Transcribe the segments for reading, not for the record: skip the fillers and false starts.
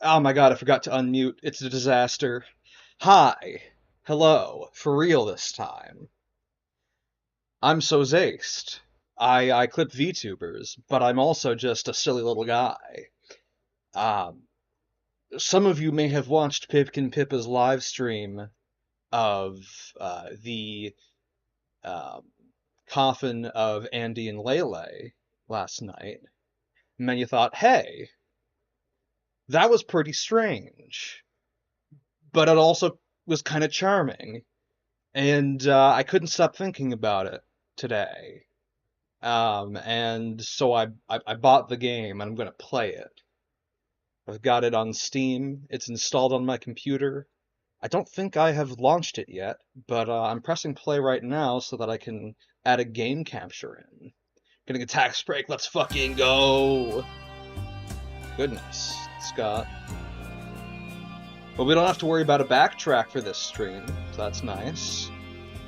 Oh my god, I forgot to unmute. It's a disaster. Hi. Hello. For real this time. I'm so zaced. I clip VTubers, but I'm also just a silly little guy. Um, some of you may have watched Pipkin Pippa's live stream of the um, coffin of Andy and Leyley last night, and then you thought, hey, that was pretty strange, but it also was kind of charming. And I couldn't stop thinking about it today. And so I bought the game and I'm gonna play it. I've got it on Steam. It's installed on my computer. I don't think I have launched it yet, but I'm pressing play right now so that I can add a game capture in. Getting a tax break. Let's fucking go! Goodness, Scott. But we don't have to worry about a backtrack for this stream, so that's nice.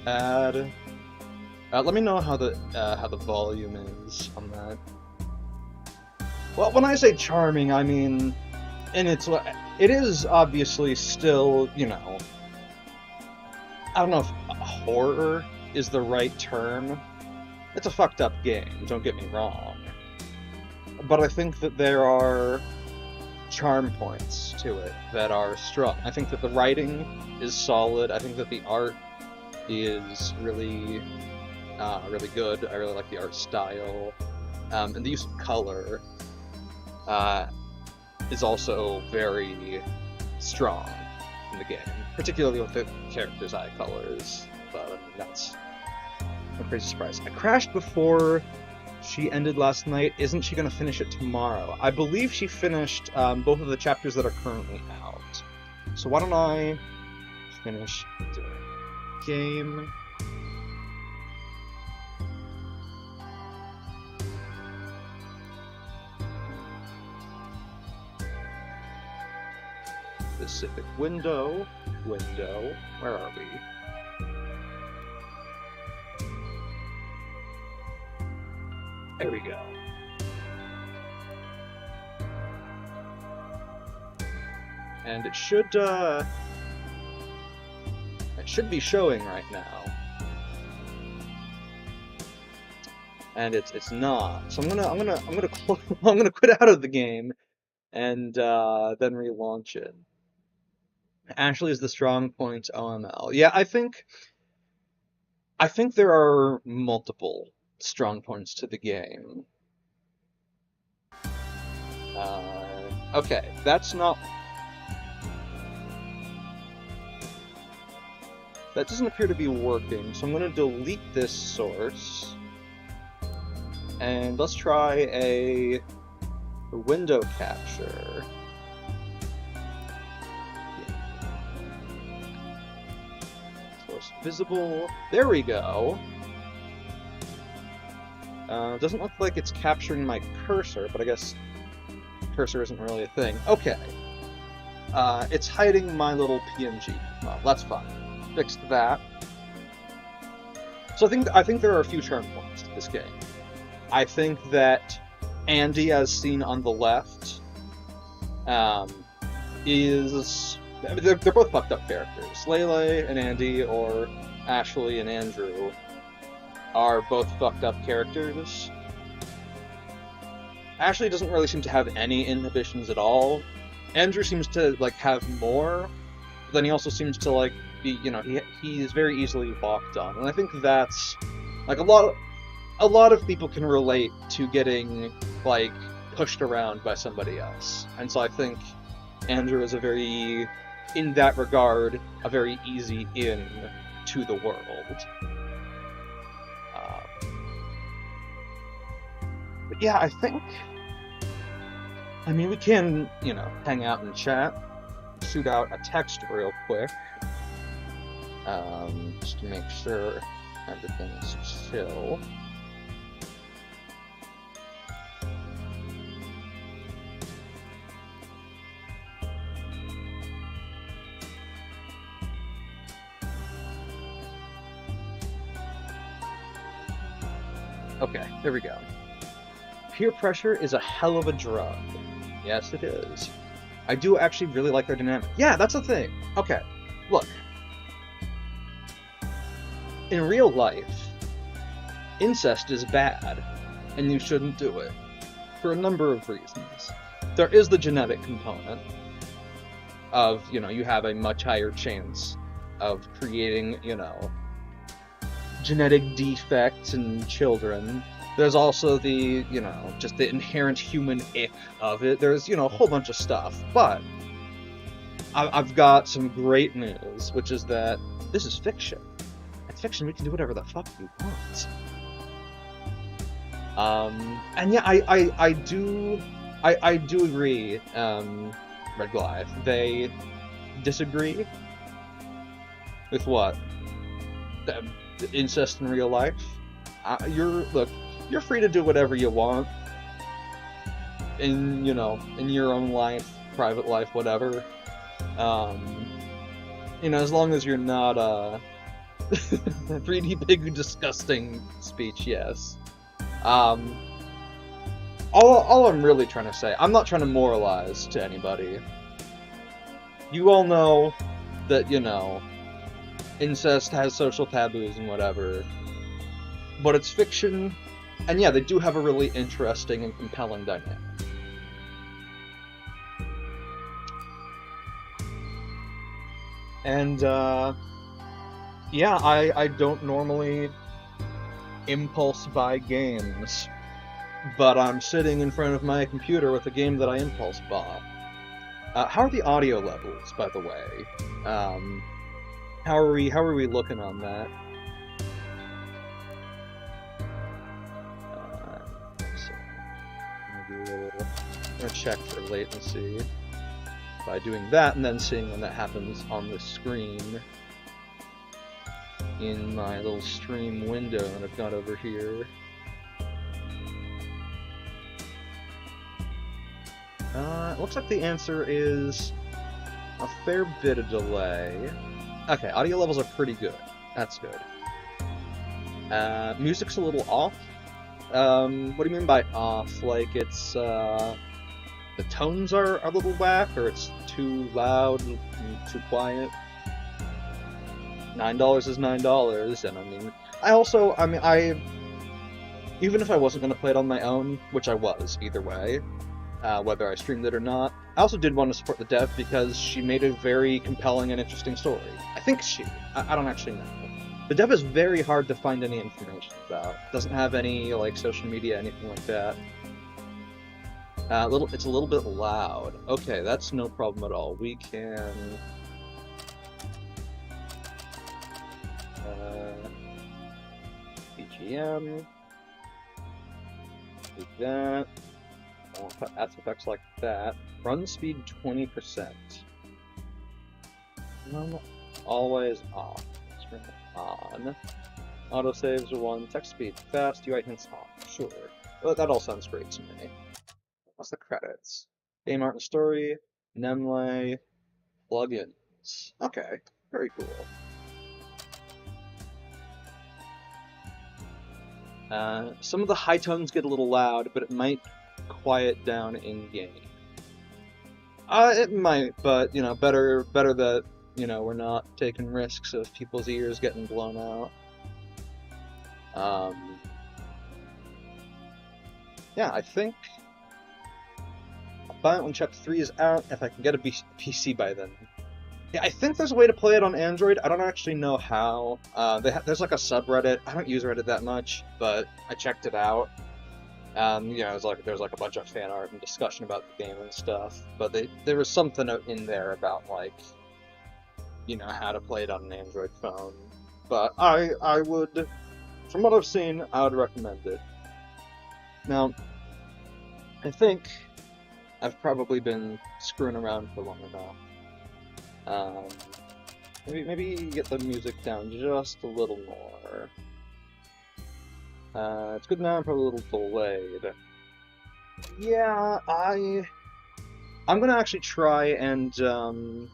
Add. Let me know how the volume is on that. Well, when I say charming, I mean, it is obviously still, you know, I don't know if horror is the right term. It's a fucked up game, don't get me wrong. But I think that there are charm points to it that are strong. I think that the writing is solid. I think that the art is really good. I really like the art style. And the use of color is also very strong in the game, particularly with the characters' eye colors. But I mean, that's a crazy surprise. I crashed before she ended last night. Isn't she going to finish it tomorrow? I believe she finished both of the chapters that are currently out. So why don't I finish the game? Specific window, where are we? There we go. And it should be showing right now. And it's not. So I'm gonna quit out of the game and then relaunch it. Ashley is the strong point OML. Yeah, I think there are multiple strong points to the game. Okay, that's not... That doesn't appear to be working, so I'm going to delete this source. And let's try a window capture. Source visible. There we go. Doesn't look like it's capturing my cursor, but I guess cursor isn't really a thing. Okay. It's hiding my little PNG. Well, that's fine. Fixed that. So I think there are a few charm points to this game. I think that Andy, as seen on the left, is... I mean, they're both fucked up characters. Leyley and Andy, or Ashley and Andrew, are both fucked up characters. Ashley doesn't really seem to have any inhibitions at all. Andrew seems to, like, have more, but then he also seems to, like, be, you know, he is very easily walked on. And I think that's, like, a lot of people can relate to getting, like, pushed around by somebody else. And so I think Andrew is in that regard, a very easy in to the world. But yeah, I mean, we can, you know, hang out and chat, shoot out a text real quick, just to make sure everything's chill. Okay, there we go. Peer pressure is a hell of a drug. Yes, it is. I do actually really like their dynamic. Yeah, that's the thing. Okay, look. In real life, incest is bad, and you shouldn't do it. For a number of reasons. There is the genetic component of, you have a much higher chance of creating, genetic defects in children. There's also the, just the inherent human ick of it. There's, a whole bunch of stuff. But I've got some great news, which is that this is fiction. It's fiction, we can do whatever the fuck we want. And yeah, I do agree, Red Goliath. They disagree with what? The incest in real life? You're free to do whatever you want. In your own life, private life, whatever. As long as you're not, 3D big disgusting speech, yes. All I'm really trying to say, I'm not trying to moralize to anybody. You all know that, incest has social taboos and whatever. But it's fiction, and yeah, they do have a really interesting and compelling dynamic. And, yeah, I don't normally impulse buy games, but I'm sitting in front of my computer with a game that I impulse bought. How are the audio levels, by the way? How are we looking on that? I'm gonna check for latency by doing that and then seeing when that happens on the screen in my little stream window that I've got over here. It looks like the answer is a fair bit of delay. Okay, audio levels are pretty good. That's good. Music's a little off. What do you mean by off? Like it's, the tones are a little whack, or it's too loud and too quiet? $9 is $9, and even if I wasn't going to play it on my own, which I was, either way, whether I streamed it or not, I also did want to support the dev because she made a very compelling and interesting story. I think I don't actually know. The dev is very hard to find any information about. Doesn't have any, social media, anything like that. It's a little bit loud. Okay, that's no problem at all. We can... BGM. Do that. I'll put add effects like that. Run speed 20%. Always off. Let's turn it on. Autosaves are 1. Text speed fast. UI hints off. Sure. Well, that all sounds great to me. What's the credits? Game art and story. Nemlay. Plugins. Okay. Very cool. Some of the high tones get a little loud, but it might quiet down in-game. It might, but, better that, we're not taking risks of people's ears getting blown out. Yeah, I think I'll buy it when Chapter 3 is out, if I can get a PC by then. Yeah, I think there's a way to play it on Android. I don't actually know how. There's like a subreddit. I don't use Reddit that much, but I checked it out. There's like a bunch of fan art and discussion about the game and stuff. But there was something in there about how to play it on an Android phone. But I would, from what I've seen, I would recommend it. Now, I think I've probably been screwing around for long enough. Maybe get the music down just a little more. It's good now, I'm probably a little delayed. Yeah, I'm gonna actually try and, I'm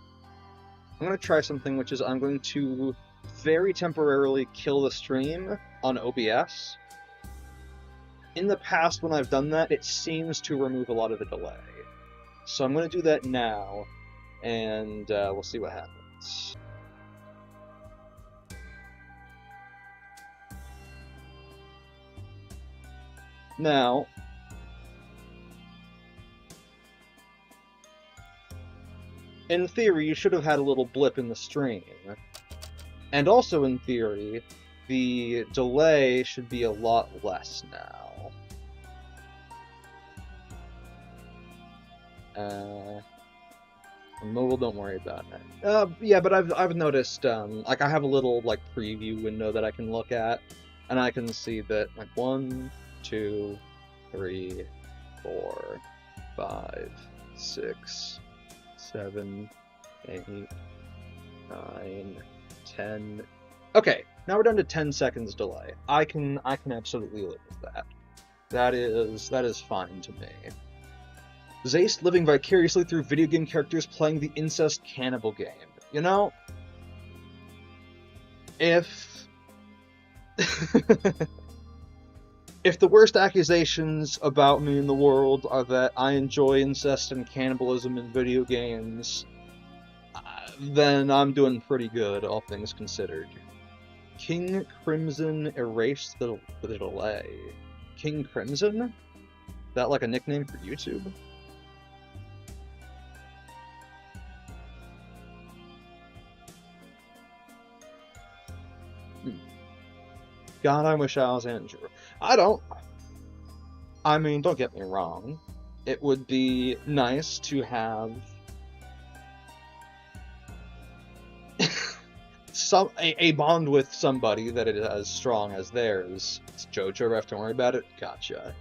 gonna try something, which is I'm going to very temporarily kill the stream on OBS. In the past, when I've done that, it seems to remove a lot of the delay. So I'm going to do that now, and we'll see what happens. Now, in theory, you should have had a little blip in the stream. And also in theory, the delay should be a lot less now. Mobile, don't worry about it. Yeah, but I've noticed, like I have a little like preview window that I can look at, and I can see that like 1, 2, 3, 4, 5, 6, 7, 8, 9, 10. Okay, now we're down to 10 seconds delay. I can absolutely live with that. That is fine to me. Zace living vicariously through video game characters playing the incest cannibal game. You know, if if the worst accusations about me in the world are that I enjoy incest and cannibalism in video games, then I'm doing pretty good, all things considered. King Crimson erased the delay. King Crimson? That like a nickname for YouTube? God, I wish I was Andrew. I don't. I mean, don't get me wrong. It would be nice to have a bond with somebody that is as strong as theirs. It's JoJo, have to worry about it. Gotcha.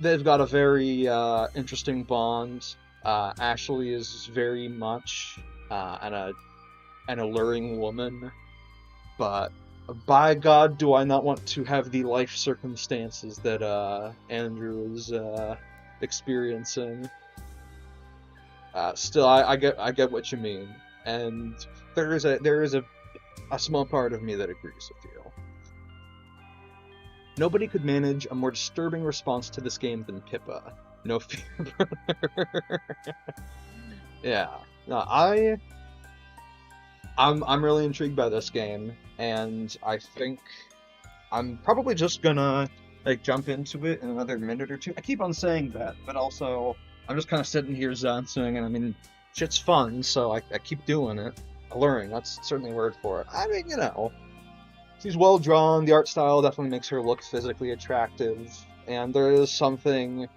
They've got a very interesting bond. Ashley is very much an alluring woman, but by God, do I not want to have the life circumstances that Andrew is experiencing. Still, I get what you mean, and there is a small part of me that agrees with you. Nobody could manage a more disturbing response to this game than Pippa. No fear, brother. Yeah. No, I'm really intrigued by this game, and I think I'm probably just gonna like jump into it in another minute or two. I keep on saying that, but also I'm just kind of sitting here zancing, and I mean, shit's fun, so I keep doing it. Alluring, that's certainly a word for it. I mean, you know, she's well drawn. The art style definitely makes her look physically attractive, and there is something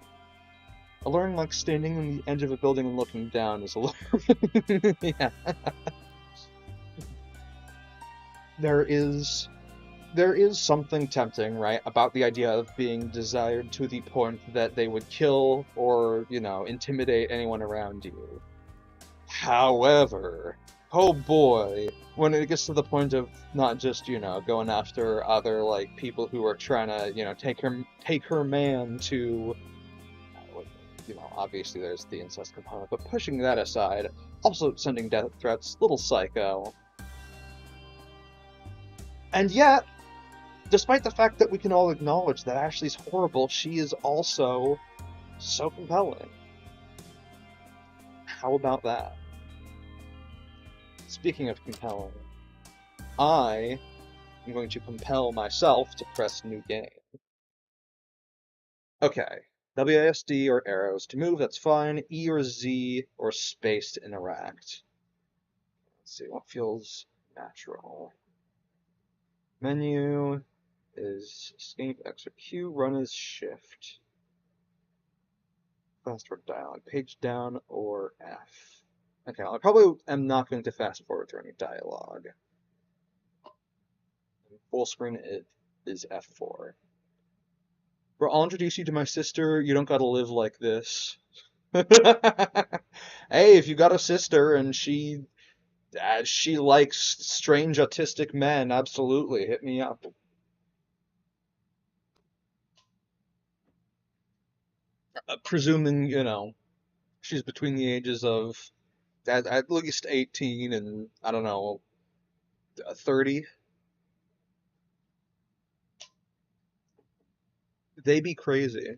alluring, like standing on the edge of a building and looking down is alluring. Yeah. There is something tempting, right, about the idea of being desired to the point that they would kill or, you know, intimidate anyone around you. However, oh boy, when it gets to the point of not just, you know, going after other, like, people who are trying to, you know, take her man to, you know, obviously there's the incest component, but pushing that aside, also sending death threats, little psycho. And yet, despite the fact that we can all acknowledge that Ashley's horrible, she is also so compelling. How about that? Speaking of compelling, I am going to compel myself to press new game. Okay, WASD or arrows to move, that's fine. E or Z or space to interact. Let's see, what feels natural? Menu is escape, X or Q, run is shift. Fast forward dialogue, page down or F. Okay, I probably am not going to fast forward through any dialogue. Full screen it is F4. Bro, I'll introduce you to my sister. You don't gotta live like this. Hey, if you got a sister and she likes strange autistic men, absolutely hit me up. Presuming, you know, she's between the ages of at least 18 and, I don't know, 30. They be crazy.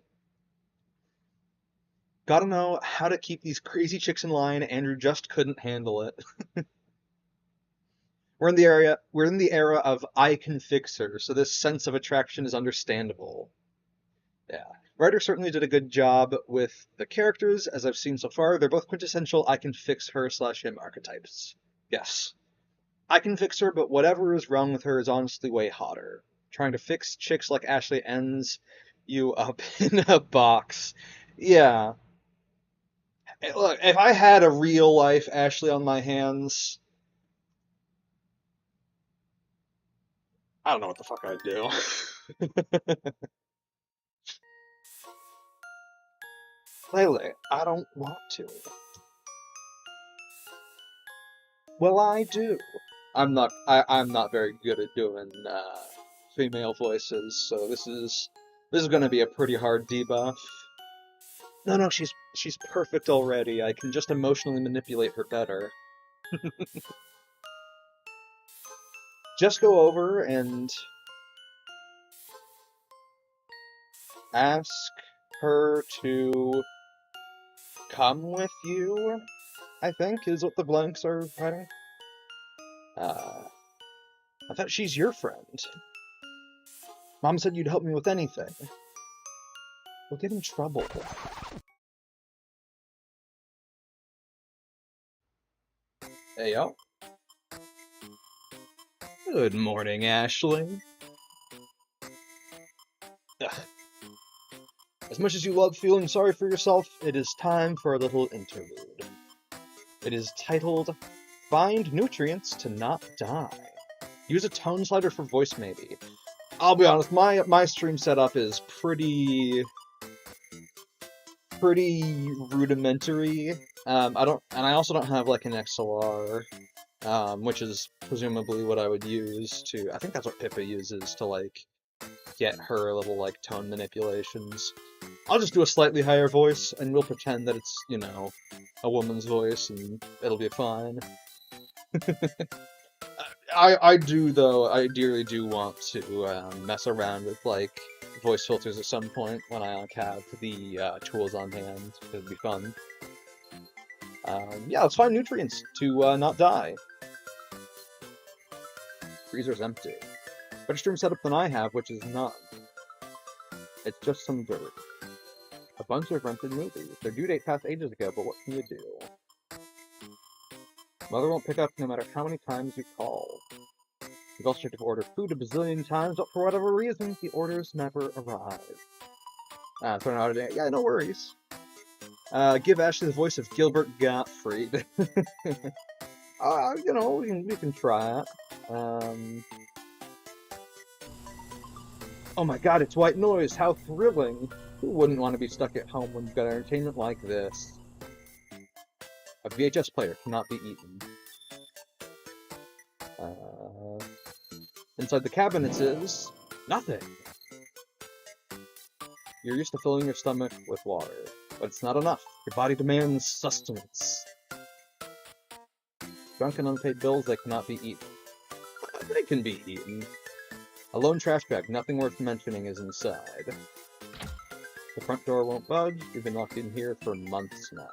Gotta know how to keep these crazy chicks in line. Andrew just couldn't handle it. We're in the era of I can fix her, so this sense of attraction is understandable. Yeah. Writer certainly did a good job with the characters, as I've seen so far. They're both quintessential I can fix her slash him archetypes. Yes. I can fix her, but whatever is wrong with her is honestly way hotter. Trying to fix chicks like Ashley ends you up in a box. Yeah. Look, if I had a real life Ashley on my hands, I don't know what the fuck I'd do. Leyley, I don't want to. Well, I do. I'm not very good at doing female voices, so this is gonna be a pretty hard debuff. No, no, she's perfect already. I can just emotionally manipulate her better. Just go over and ask her to come with you, I think, is what the blanks are writing. I thought she's your friend. Mom said you'd help me with anything. We'll get in trouble. Hey, yo. Good morning, Ashley. Ugh. As much as you love feeling sorry for yourself, it is time for a little interlude. It is titled, Find Nutrients to Not Die. Use a tone slider for voice, maybe. I'll be honest, my stream setup is pretty rudimentary. I also don't have like an XLR, which is presumably what I would use to. I think that's what Pippa uses to like get her little like tone manipulations. I'll just do a slightly higher voice, and we'll pretend that it's, you know, a woman's voice, and it'll be fine. I do, though, I dearly do want to mess around with, like, voice filters at some point when I, like, have the tools on hand. It'd be fun. Yeah, let's find nutrients to not die. Freezer's empty. Better stream setup than I have, which is none. It's just some dirt. A bunch of rented movies. Their due date passed ages ago, but what can you do? Mother won't pick up no matter how many times you call. You've also tried to order food a bazillion times, but for whatever reason, the orders never arrive. Thrown out today. Yeah, no worries. Give Ashley the voice of Gilbert Gottfried. You know, we can try it. Oh my god, it's white noise! How thrilling! Who wouldn't want to be stuck at home when you've got entertainment like this? A VHS player cannot be eaten. Inside the cabinets is nothing. You're used to filling your stomach with water, but it's not enough. Your body demands sustenance. Drunk and unpaid bills, they cannot be eaten. They can be eaten. A lone trash bag, nothing worth mentioning, is inside. The front door won't budge. You've been locked in here for months now.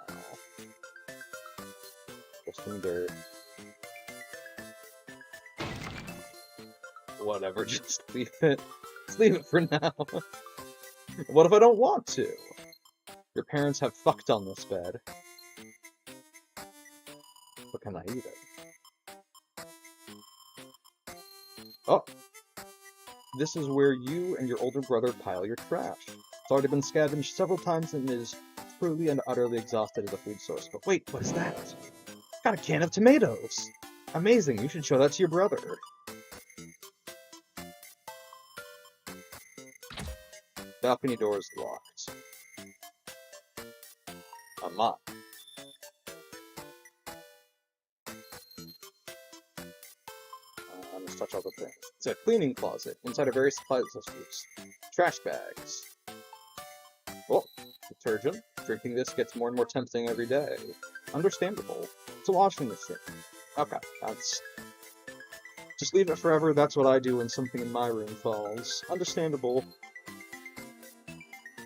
Just some dirt. Whatever, just leave it. Just leave it for now. What if I don't want to? Your parents have fucked on this bed. But can I eat it? Oh! This is where you and your older brother pile your trash. It's already been scavenged several times and is truly and utterly exhausted as a food source. But wait, what is that? Got a can of tomatoes! Amazing, you should show that to your brother. Balcony door is locked. A mop. Let's touch all the things. It's a cleaning closet. Inside are various supplies such as trash bags. Oh, detergent. Drinking this gets more and more tempting every day. Understandable. It's a washing machine. Okay, that's... Just leave it forever, that's what I do when something in my room falls. Understandable.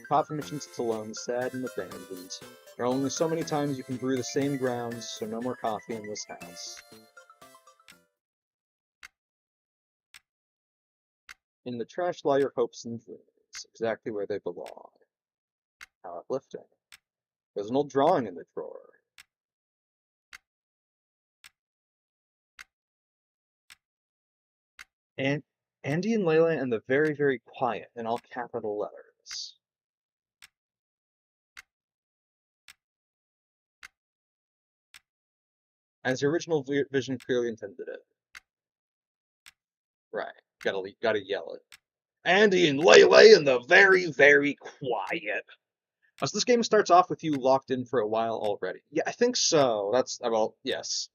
Coffin mission sits alone, sad and abandoned. There are only so many times you can brew the same grounds, so no more coffee in this house. In the trash lie your hopes and dreams, exactly where they belong. How uplifting. There's an old drawing in the drawer. And Andy and Leyley and the very, very quiet in all capital letters. As the original vision clearly intended it. Right. Gotta yell it. Andy and Leyley and the very, very quiet. So this game starts off with you locked in for a while already. Yeah, I think so. That's, well, yes.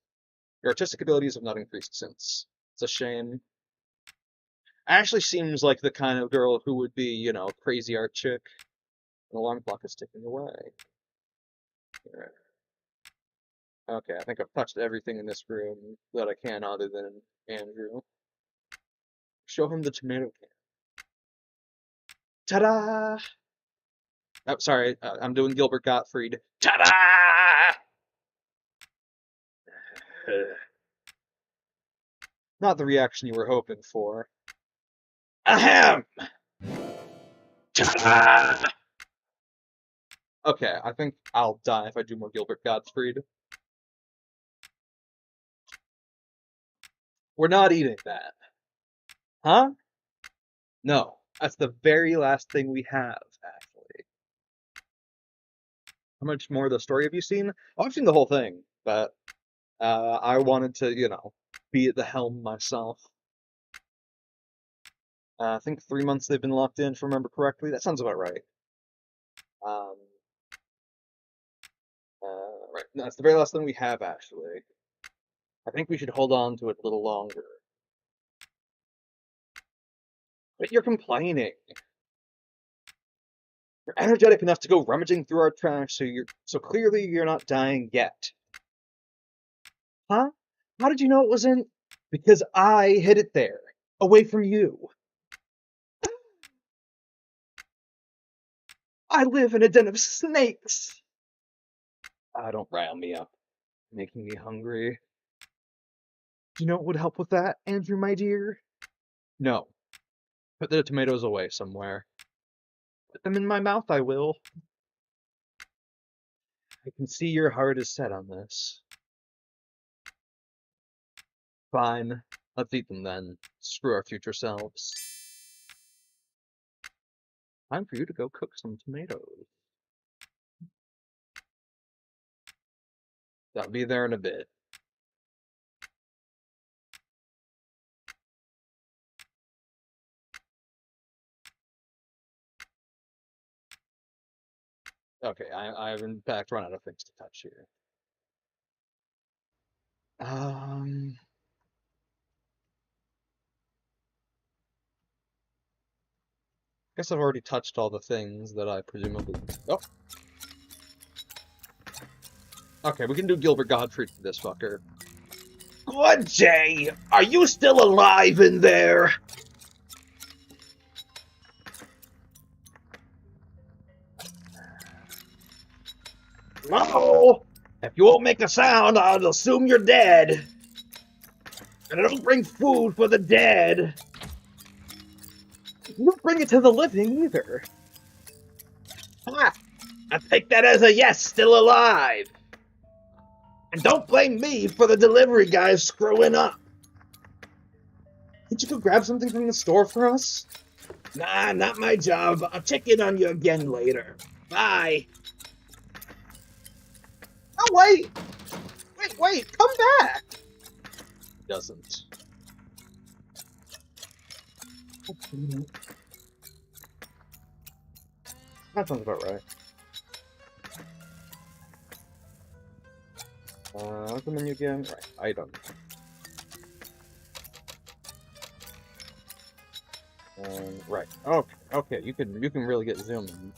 Your artistic abilities have not increased since. It's a shame. Ashley seems like the kind of girl who would be, you know, crazy art chick. An alarm clock is ticking away. Right. Okay, I think I've touched everything in this room that I can other than Andrew. Show him the tomato can. Ta-da! Oh, sorry, I'm doing Gilbert Gottfried. Ta-da! Not the reaction you were hoping for. Ahem! Ta-da! Okay, I think I'll die if I do more Gilbert Gottfried. We're not eating that. Huh? No, that's the very last thing we have, actually. How much more of the story have you seen? Oh, I've seen the whole thing, but I wanted to, you know, be at the helm myself. I think 3 months they've been locked in, if I remember correctly. That sounds about right. Um, right, no, that's the very last thing we have, actually. I think we should hold on to it a little longer. But you're complaining. You're energetic enough to go rummaging through our trash, so clearly you're not dying yet. Huh? How did you know it wasn't? Because I hid it there, away from you. I live in a den of snakes. Don't rile me up, making me hungry. Do you know what would help with that, Andrew, my dear? No. Put the tomatoes away somewhere. Put them in my mouth, I will. I can see your heart is set on this. Fine. Let's eat them then. Screw our future selves. Time for you to go cook some tomatoes. I'll be there in a bit. Okay, I've in fact run out of things to touch here. Guess I've already touched all the things that I presumably... Oh! Okay, we can do Gilbert Gottfried for this fucker. Good day! Are you still alive in there? No! If you won't make a sound, I'll assume you're dead. And I don't bring food for the dead. You don't bring it to the living either. Ah, I take that as a yes, still alive. And don't blame me for the delivery guys screwing up. Did you go grab something from the store for us? Nah, not my job. I'll check in on you again later. Bye. Oh, wait! Wait, come back! Doesn't. That sounds about right. What's the menu again? Right, item. Right. Okay, you can really get zooming.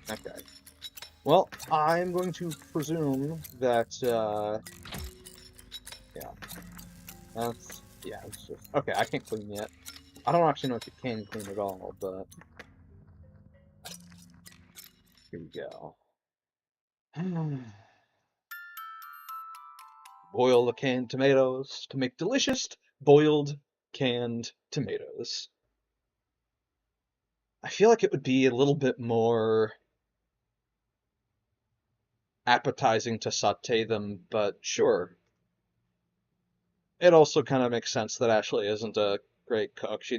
Okay. Well, I'm going to presume that, yeah. Yeah, it's just... Okay, I can't clean yet. I don't actually know if you can clean at all, but here we go. Boil the canned tomatoes to make delicious boiled canned tomatoes. I feel like it would be a little bit more appetizing to saute them, but sure. It also kind of makes sense that Ashley isn't a great cook. She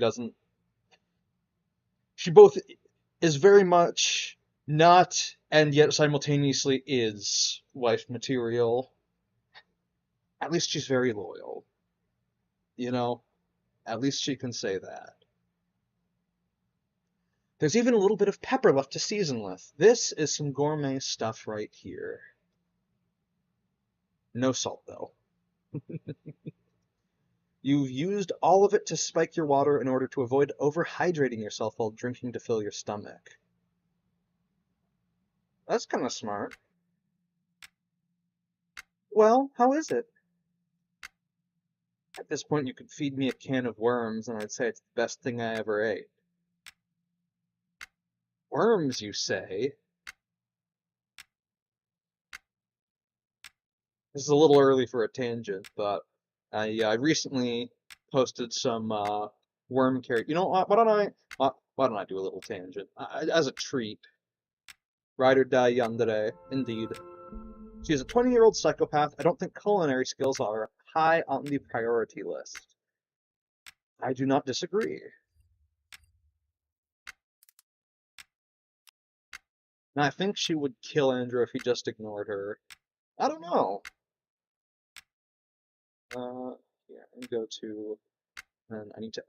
both is very much not and yet simultaneously is wife material. At least she's very loyal, you know? At least she can say that. There's even a little bit of pepper left to season with. This is some gourmet stuff right here. No salt, though. You've used all of it to spike your water in order to avoid overhydrating yourself while drinking to fill your stomach. That's kind of smart. Well, how is it? At this point, you could feed me a can of worms, and I'd say it's the best thing I ever ate. Worms, you say? This is a little early for a tangent, but I recently posted some worm karaoke. You know what? Why don't I do a little tangent as a treat? Ride or die yandere, indeed. She is a 20-year-old psychopath. I don't think culinary skills are high on the priority list. I do not disagree. And I think she would kill Andrew if he just ignored her. I don't know. Yeah, and go to, and I need to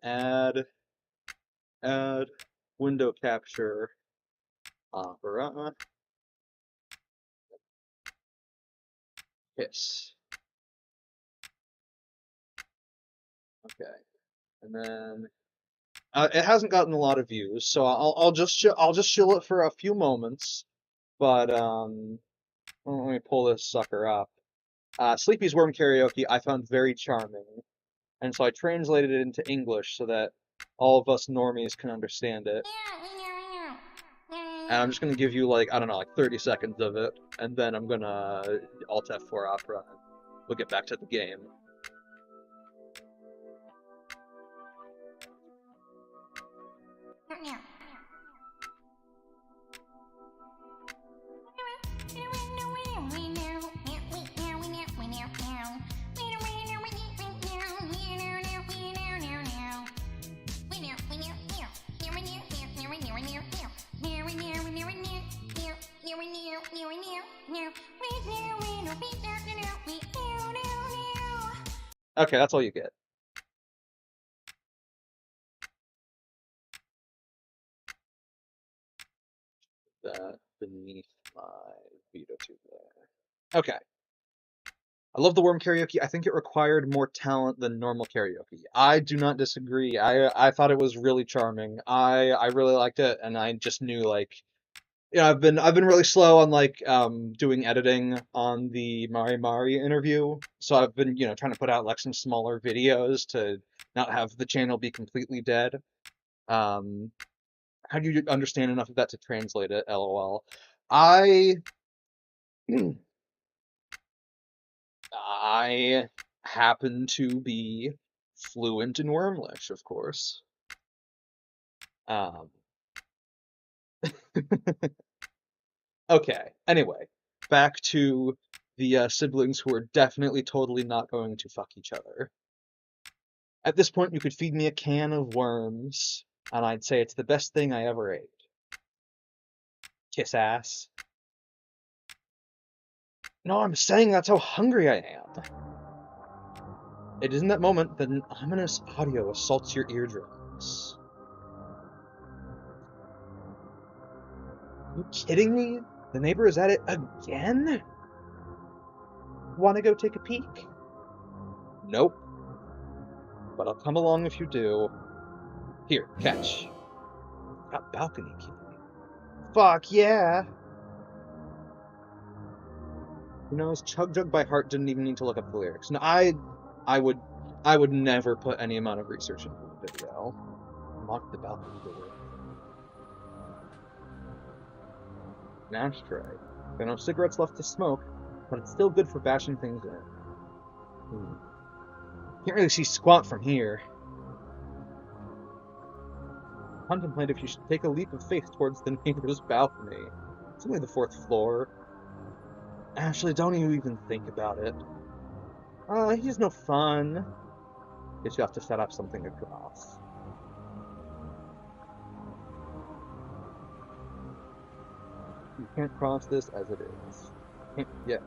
add window capture opera hiss. Okay, and then it hasn't gotten a lot of views, so I'll just chill it for a few moments. But let me pull this sucker up. Sleepy's Worm Karaoke I found very charming, and so I translated it into English so that all of us normies can understand it. And I'm just gonna give you like, I don't know, like 30 seconds of it, and then I'm gonna Alt F4 opera, and we'll get back to the game. Okay, that's all you get. That beneath my veto tube there. Okay. I love the Worm Karaoke. I think it required more talent than normal karaoke. I do not disagree. I thought it was really charming. I really liked it, and I just knew like, I've been really slow on like doing editing on the Mari Mari interview, so I've been trying to put out like some smaller videos to not have the channel be completely dead. How do you understand enough of that to translate it? LOL. I I happen to be fluent in Wormlish, of course. Um, okay. Anyway, back to the siblings who are definitely totally not going to fuck each other. At this point, you could feed me a can of worms, and I'd say it's the best thing I ever ate. Kiss ass. No, I'm saying that's how hungry I am. It is in that moment that an ominous audio assaults your eardrums. Are you kidding me? The neighbor is at it again? Want to go take a peek? Nope. But I'll come along if you do. Here, catch. Got balcony key. Fuck yeah! Who knows? Chug Jug by heart didn't even need to look up the lyrics. No, I would never put any amount of research into the video. unlocked the balcony door. An ashtray. There are no cigarettes left to smoke, but it's still good for bashing things in. Can't really see squat from here. Contemplate if you should take a leap of faith towards the neighbor's balcony. It's only the 4th floor. Actually, don't even think about it. He's no fun. Guess you have to set up something across. You can't cross this as it is. Yeah.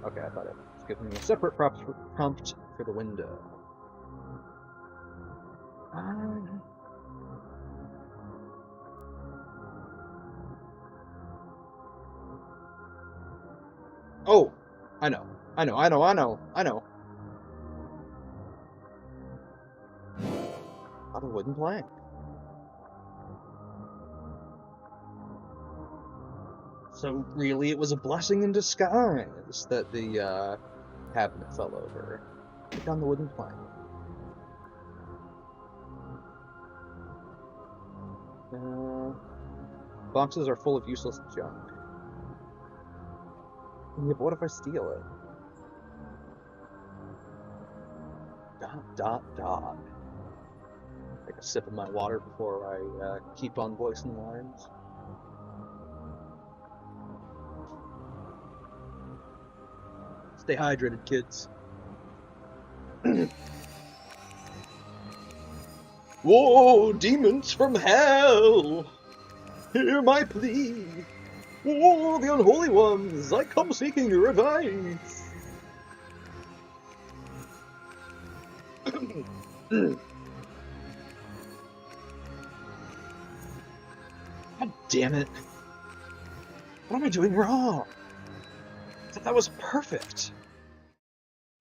Okay, I thought it was giving me a separate prompt for the window. Oh! I know. Not a wooden plank. So really, it was a blessing in disguise that the cabinet fell over. Put down the wooden plank. Boxes are full of useless junk. Yeah, but what if I steal it? Dot. Take a sip of my water before I keep on voicing lines. Stay hydrated, kids. Whoa, demons from hell! Hear my plea! Whoa, the unholy ones! I come seeking your advice! God damn it! What am I doing wrong? I thought that was perfect!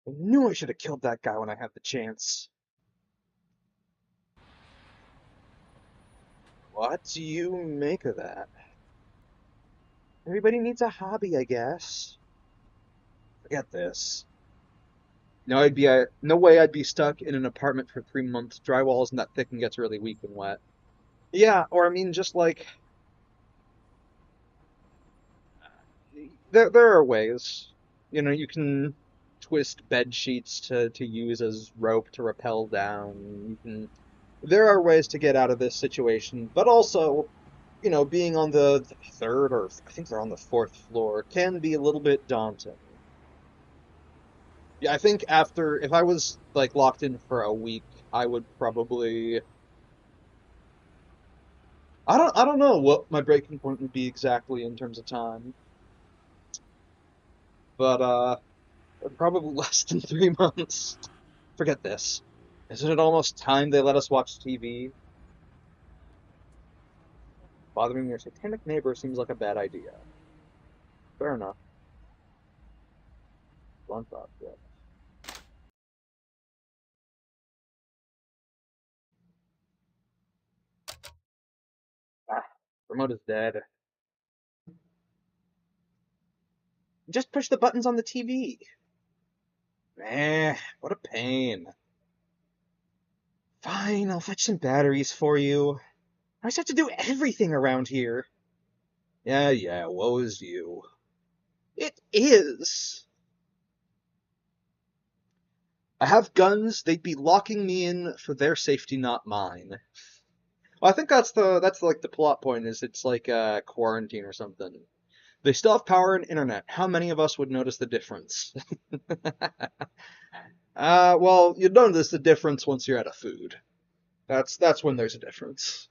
I knew I should have killed that guy when I had the chance. What do you make of that? Everybody needs a hobby, I guess. Forget this. No, no way I'd be stuck in an apartment for 3 months. Drywall isn't that thick and gets really weak and wet. Yeah, or I mean, just like there are ways. You know, you can twist bed sheets to use as rope to rappel down. There are ways to get out of this situation, but also, you know, being on the 3rd or I think they're on the 4th floor can be a little bit daunting. Yeah, I think if I was like locked in for a week, I would probably I don't know what my breaking point would be exactly in terms of time, but probably less than 3 months. Forget this. Isn't it almost time they let us watch TV? Bothering your satanic neighbor seems like a bad idea. Fair enough. Blunt object. Ah, remote is dead. Just push the buttons on the TV. What a pain. Fine, I'll fetch some batteries for you. I just have to do everything around here. Yeah, woe is you. It is. I have guns, they'd be locking me in for their safety, not mine. Well, I think that's like the plot point is it's like quarantine or something. They still have power and internet. How many of us would notice the difference? Well, you'd notice the difference once you're out of food. That's when there's a difference.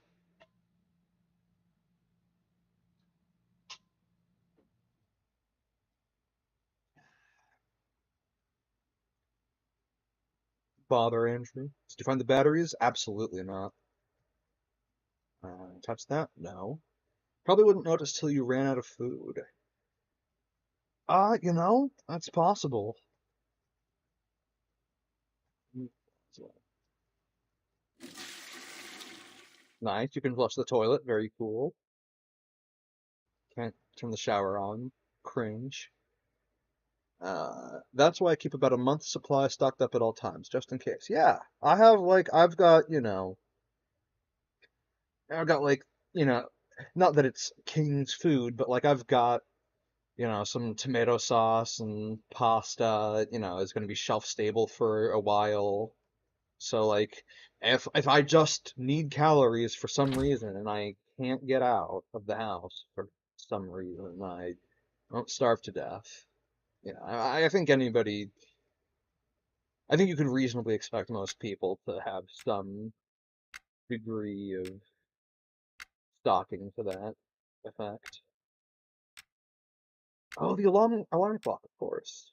Bother, Andrew. Did you find the batteries? Absolutely not. Touch that? No. Probably wouldn't notice till you ran out of food. You know, that's possible. Nice, you can flush the toilet, very cool. Can't turn the shower on. Cringe. That's why I keep about a month's supply stocked up at all times, just in case. Yeah, I've got, you know, I've got like, you know, not that it's king's food, but like I've got, some tomato sauce and pasta, is going to be shelf stable for a while. So like if I just need calories for some reason and I can't get out of the house for some reason, I won't starve to death. I think you could reasonably expect most people to have some degree of stocking to that effect. Oh, the alarm clock, of course.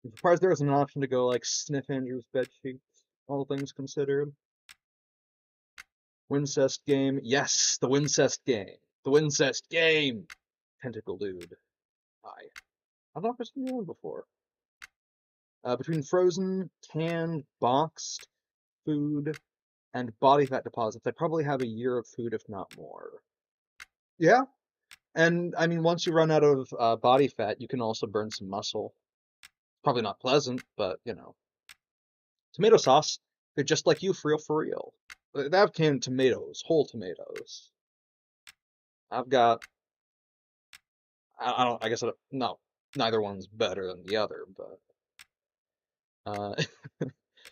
I'm surprised there was an option to go like sniff Andrew's bed sheets, all things considered. Wincest game. Yes, the Wincest game. The Wincest game. Tentacle dude. Hi. I've never seen one before. Between frozen, canned, boxed food, and body fat deposits, I probably have a year of food, if not more. Yeah, and I mean, once you run out of body fat, you can also burn some muscle. Probably not pleasant, but tomato sauce. They're just like you, for real, for real. They have canned tomatoes, whole tomatoes. I've got. I don't. I guess I don't, no. Neither one's better than the other, but uh,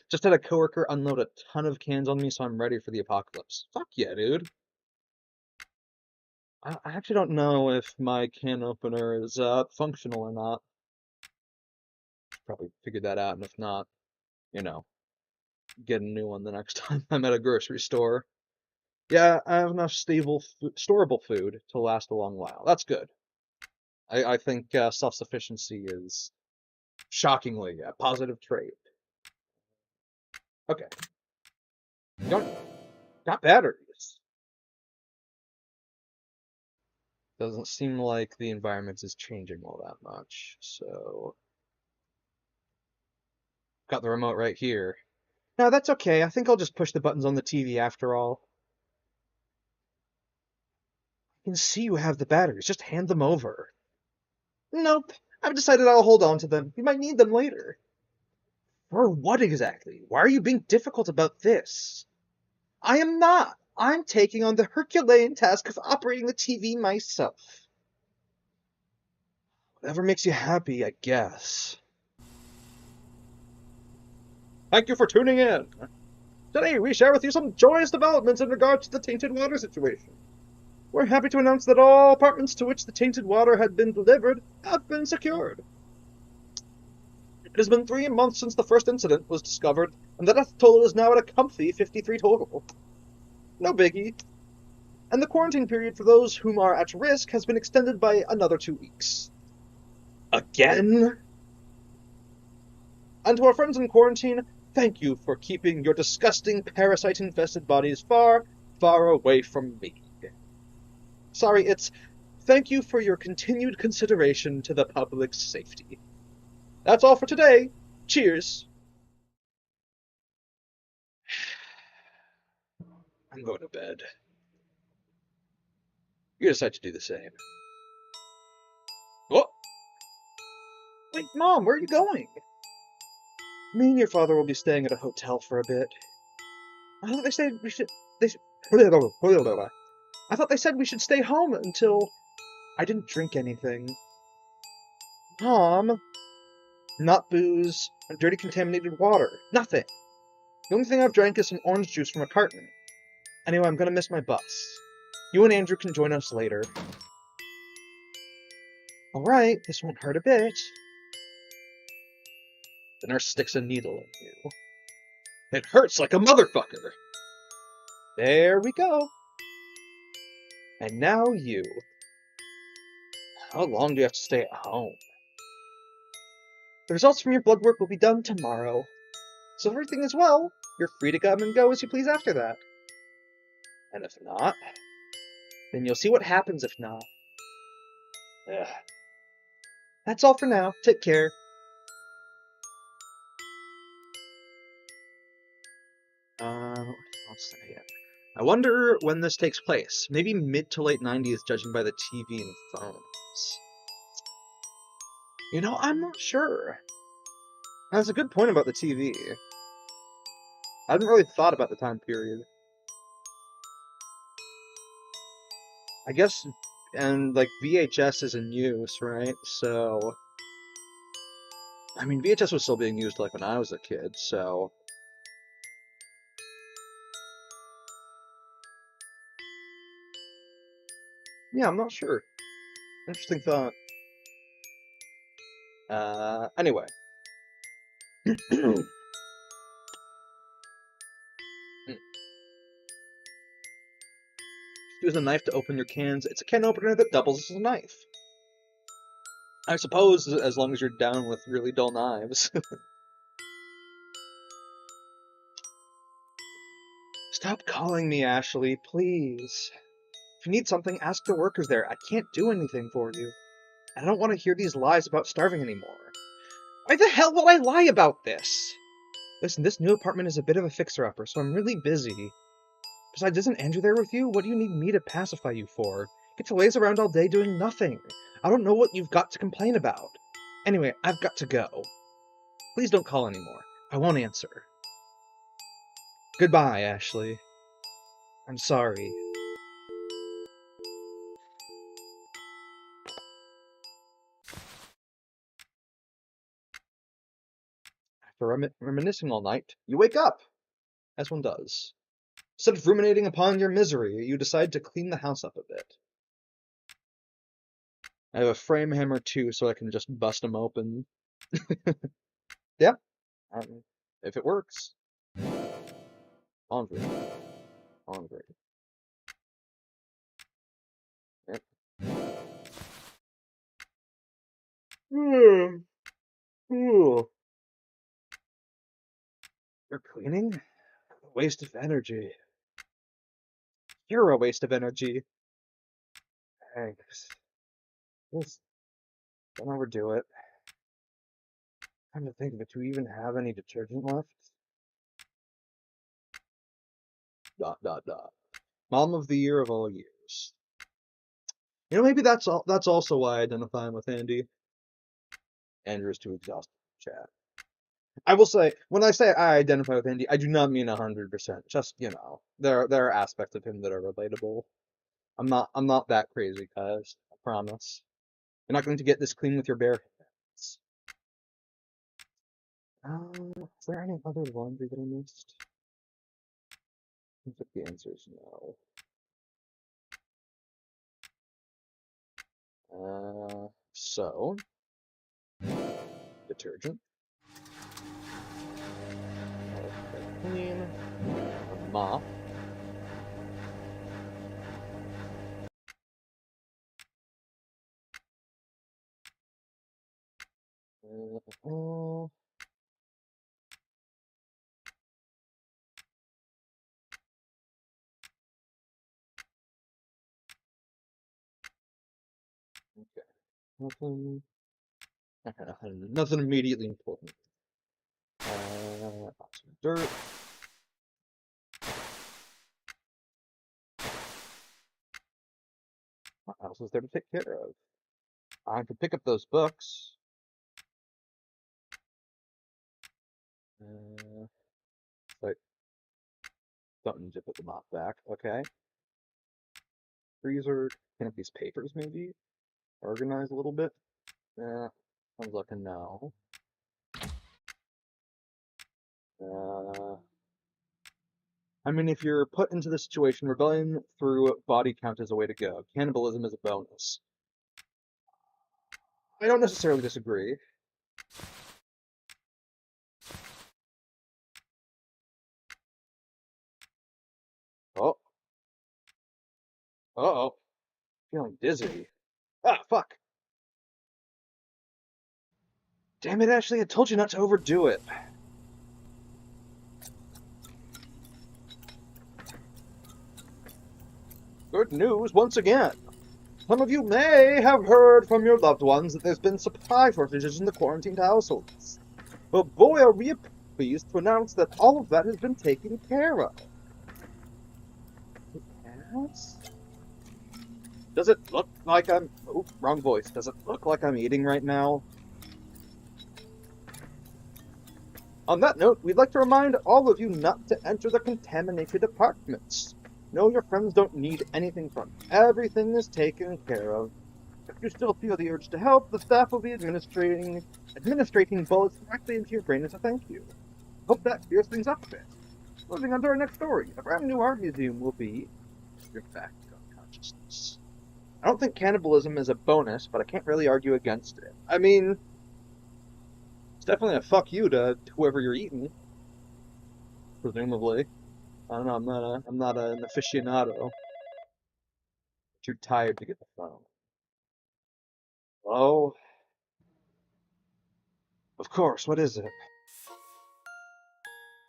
just had a coworker unload a ton of cans on me, so I'm ready for the apocalypse. Fuck yeah, dude. I actually don't know if my can opener is functional or not. Probably figured that out, and if not, you know, get a new one the next time I'm at a grocery store. Yeah, I have enough stable, storable food to last a long while. That's good. I think self-sufficiency is shockingly a positive trait. Okay, got batteries. Doesn't seem like the environment is changing all that much, so got the remote right here. No, that's okay. I think I'll just push the buttons on the TV after all. I can see you have the batteries. Just hand them over. Nope. I've decided I'll hold on to them. We might need them later. For what exactly? Why are you being difficult about this? I am not. I'm taking on the Herculean task of operating the TV myself. Whatever makes you happy, I guess. Thank you for tuning in. Today we share with you some joyous developments in regards to the tainted water situation. We're happy to announce that all apartments to which the tainted water had been delivered have been secured. It has been 3 months since the first incident was discovered, and the death toll is now at a comfy 53 total. No biggie. And the quarantine period for those whom are at risk has been extended by another 2 weeks. Again? And to our friends in quarantine, thank you for keeping your disgusting parasite-infested bodies far, far away from me. Sorry, it's thank you for your continued consideration to the public's safety. That's all for today. Cheers. I'm going to bed. You decide to do the same. Oh! Wait, Mom, where are you going? Me and your father will be staying at a hotel for a bit. I thought they said we should. They. I thought they said we should stay home until I didn't drink anything. Mom, not booze and dirty contaminated water. Nothing. The only thing I've drank is some orange juice from a carton. Anyway, I'm gonna miss my bus. You and Andrew can join us later. Alright, this won't hurt a bit. The nurse sticks a needle in you. It hurts like a motherfucker! There we go. And now you. How long do you have to stay at home? The results from your blood work will be done tomorrow. So if everything is well, you're free to come and go as you please after that. And if not, then you'll see what happens if not. Ugh. That's all for now. Take care. I'll say it. I wonder when this takes place. Maybe mid to late 90s, judging by the TV and phones. I'm not sure. That's a good point about the TV. I hadn't really thought about the time period. I guess, and like VHS is in use, right? So, I mean, VHS was still being used like when I was a kid, so yeah, I'm not sure. Interesting thought. Anyway. Just use a knife to open your cans. It's a can opener that doubles as a knife. I suppose, as long as you're down with really dull knives. Stop calling me, Ashley, please. If you need something, ask the workers there. I can't do anything for you. I don't want to hear these lies about starving anymore. Why the hell would I lie about this? Listen, this new apartment is a bit of a fixer-upper, so I'm really busy. Besides, isn't Andrew there with you? What do you need me to pacify you for? Get to laze around all day doing nothing. I don't know what you've got to complain about. Anyway, I've got to go. Please don't call anymore. I won't answer. Goodbye, Ashley. I'm sorry. After reminiscing all night, you wake up, as one does. Instead of ruminating upon your misery, you decide to clean the house up a bit. I have a frame hammer too, so I can just bust them open. Yeah, if it works. Andre. Andre. Yep. Ooh. You're cleaning? Waste of energy. You're a waste of energy. Thanks. Just don't overdo it. Time to think of it. Do we even have any detergent left? Dot dot dot. Mom of the year of all years. You know, maybe that's all. That's also why I identify with Andy. Andrew's too exhausted to chat. I will say, when I say I identify with Andy, I do not mean 100%. Just, you know, there are aspects of him that are relatable. I'm not that crazy, guys. I promise. You're not going to get this clean with your bare hands. Is there any other laundry that I missed? I think the answer is no. So detergent. Clean. A mop. Uh, okay. Nothing. Nothing immediately important. Some dirt. What else is there to take care of? I could pick up those books. But don't need to put the mop back. Okay. Freezer. Can up these papers maybe? Organize a little bit. Sounds like a no. I mean, if you're put into this situation, rebellion through body count is a way to go. Cannibalism is a bonus. I don't necessarily disagree. Oh. Uh-oh. Feeling dizzy. Ah, fuck. Damn it, Ashley, I told you not to overdo it. Good news once again. Some of you may have heard from your loved ones that there's been supply shortages in the quarantined households. But boy, are we pleased to announce that all of that has been taken care of. Yes? Does it look like I'm... Oh, wrong voice. Does it look like I'm eating right now? On that note, we'd like to remind all of you not to enter the contaminated apartments. No, your friends don't need anything from you. Everything is taken care of. If you still feel the urge to help, the staff will be administrating bullets directly into your brain as a thank you. Hope that clears things up a bit. Moving on to our next story. A brand new art museum will be stripped back to unconsciousness. I don't think cannibalism is a bonus, but I can't really argue against it. I mean, it's definitely a fuck you to whoever you're eating, presumably. I don't know. I'm not an aficionado. Too tired to get the phone. Oh, of course. What is it?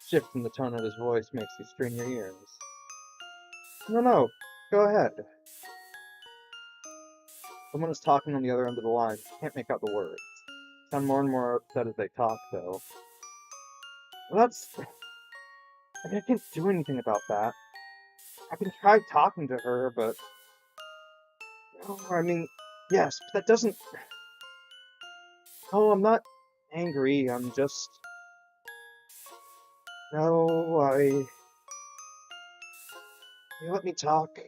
Shift in the tone of his voice makes you strain your ears. No, no. Go ahead. Someone is talking on the other end of the line. Can't make out the words. Sound more and more upset as they talk, though. Well, that's. I mean, I can't do anything about that. I can try talking to her, but. No, I mean, yes, but that doesn't. Oh, I'm not angry. I'm just. No, You let me talk.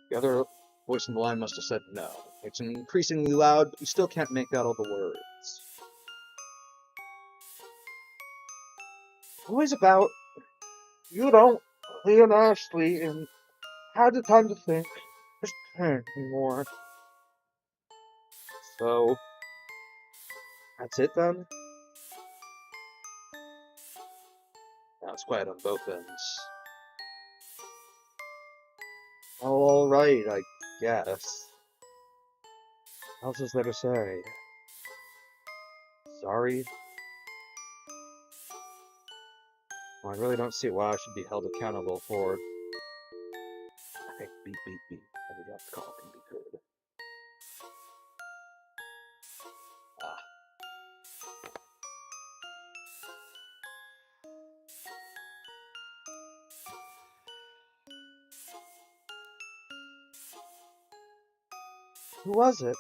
The other voice in the line must have said no. It's increasingly loud, but you still can't make out all the words. Always about. You don't. Leon Ashley, and had the time to think. Just anymore. So, that's it then? Now it's quiet on both ends. Oh, alright, I guess. What else is there to say? Sorry? Well, I really don't see why I should be held accountable for. Okay, beep, beep, beep. Every else call can be heard. Ah. Who was it?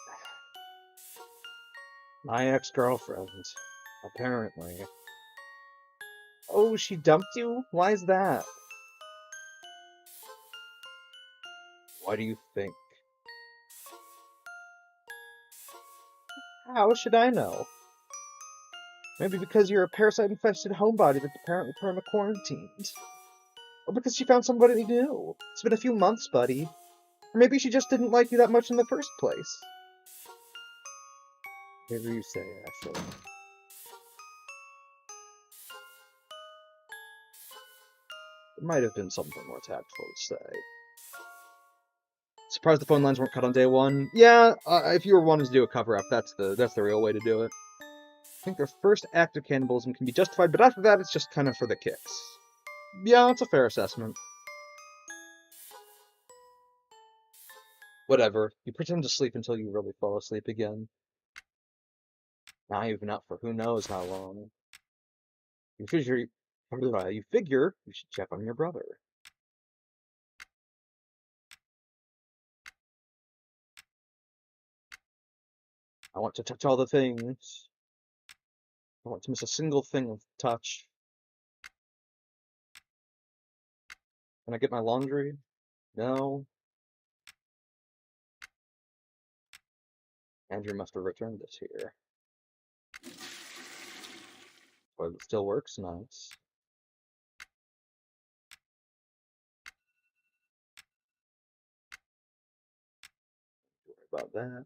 My ex-girlfriend. Apparently. Oh, she dumped you? Why is that? Why do you think? How should I know? Maybe because you're a parasite-infested homebody that's apparently perma-quarantined. Or because she found somebody new. It's been a few months, buddy. Or maybe she just didn't like you that much in the first place. Whatever you say, Ashley. It might have been something more tactful to say. Surprised the phone lines weren't cut on day one. Yeah, if you were wanting to do a cover-up, that's the real way to do it. I think their first act of cannibalism can be justified, but after that, it's just kind of for the kicks. Yeah, that's a fair assessment. Whatever. You pretend to sleep until you really fall asleep again. Now you've been up for who knows how long. You figure you should check on your brother. I want to touch all the things. I want to miss a single thing of touch. Can I get my laundry? No. Andrew must have returned this here. But it still works nice. Don't worry about that.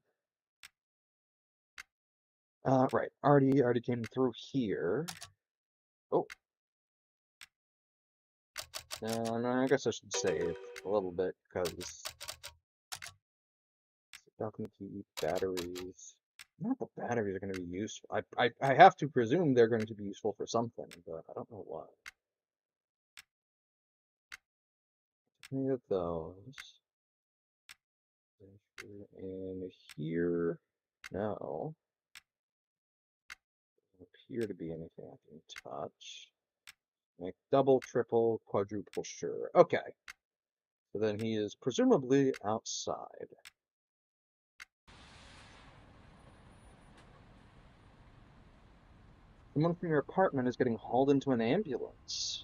Right. Already came through here. Oh. No, I guess I should save a little bit, because docking key, batteries. Not the batteries are going to be useful. I have to presume they're going to be useful for something, but I don't know what. Any of those. In here. No. Doesn't appear to be anything I can touch. Make double, triple, quadruple, sure. Okay. So then he is presumably outside. Someone from your apartment is getting hauled into an ambulance.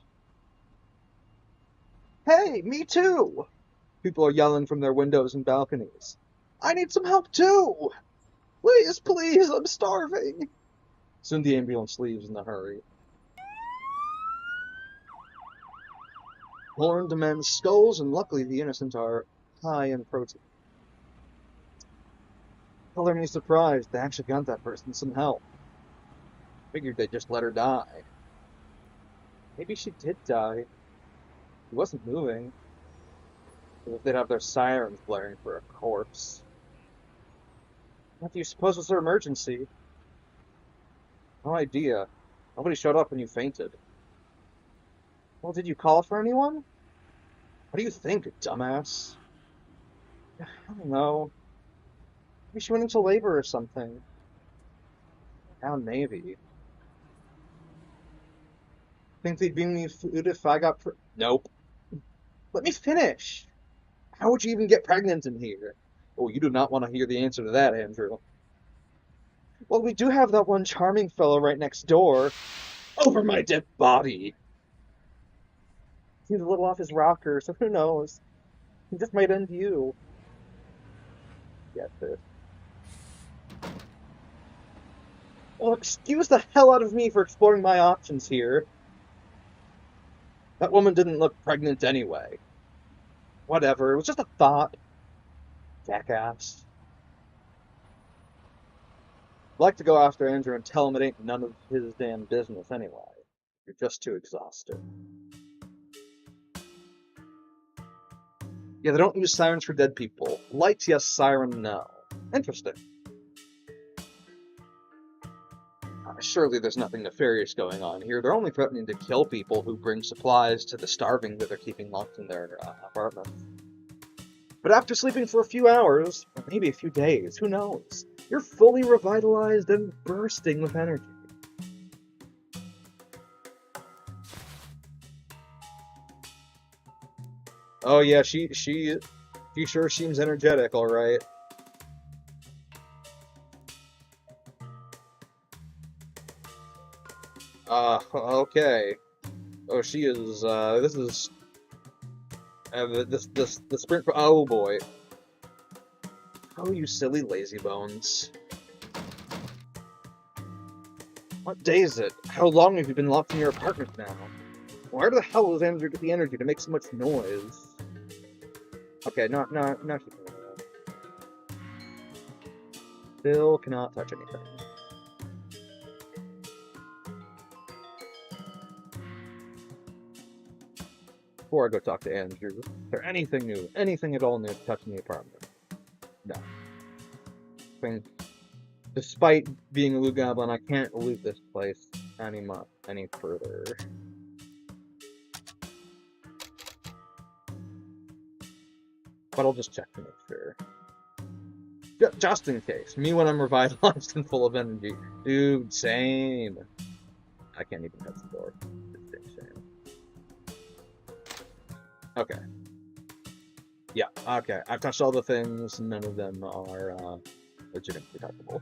Hey, me too! People are yelling from their windows and balconies. I need some help too! Please, please, I'm starving! Soon the ambulance leaves in a hurry. Horn demands skulls, and luckily the innocent are high in protein. Color me surprised, they actually got that person some help. Figured they'd just let her die. Maybe she did die. She wasn't moving. As if they'd have their sirens blaring for a corpse. What do you suppose was her emergency? No idea. Nobody showed up when you fainted. Well, did you call for anyone? What do you think, dumbass? I don't know. Maybe she went into labor or something. Now, maybe. Think they'd bring me food if I got Nope. Let me finish! How would you even get pregnant in here? Oh, you do not want to hear the answer to that, Andrew. Well, we do have that one charming fellow right next door. Over my dead body! He's a little off his rocker, so who knows? He just might end you. Get this. Well, excuse the hell out of me for exploring my options here. That woman didn't look pregnant anyway. Whatever, it was just a thought. Jackass. I'd like to go after Andrew and tell him it ain't none of his damn business anyway. You're just too exhausted. Yeah, they don't use sirens for dead people. Lights, yes, siren, no. Interesting. Surely there's nothing nefarious going on here. They're only threatening to kill people who bring supplies to the starving that they're keeping locked in their apartments. But after sleeping for a few hours, or maybe a few days, who knows? You're fully revitalized and bursting with energy. Oh yeah, she sure seems energetic, alright. Okay. Oh, she is, this is... the sprint... Oh, boy. Oh, you silly lazy bones. What day is it? How long have you been locked in your apartment now? Where the hell does Andrew get the energy to make so much noise? Okay, not keeping it. Still cannot touch anything. Before I go talk to Andrew, is there anything new, anything at all new to touch in the apartment? No. I think, despite being a loot goblin, I can't loot this place any further. But I'll just check to make sure. Just in case. Me when I'm revitalized and full of energy. Dude, same. I can't even touch the door. It's same. Okay. Yeah, okay. I've touched all the things. None of them are legitimately touchable.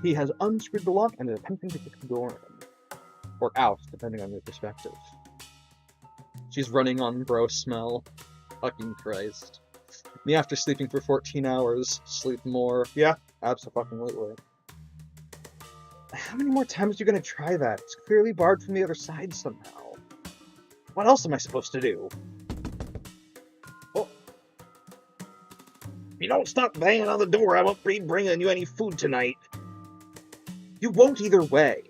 He has unscrewed the lock and is attempting to kick the door in. Or out, depending on your perspective. She's running on bro smell. Fucking Christ. Me after sleeping for 14 hours, sleep more. Yeah, absolutely. How many more times are you gonna try that? It's clearly barred from the other side somehow. What else am I supposed to do? Oh. If you don't stop banging on the door, I won't be bringing you any food tonight. You won't either way.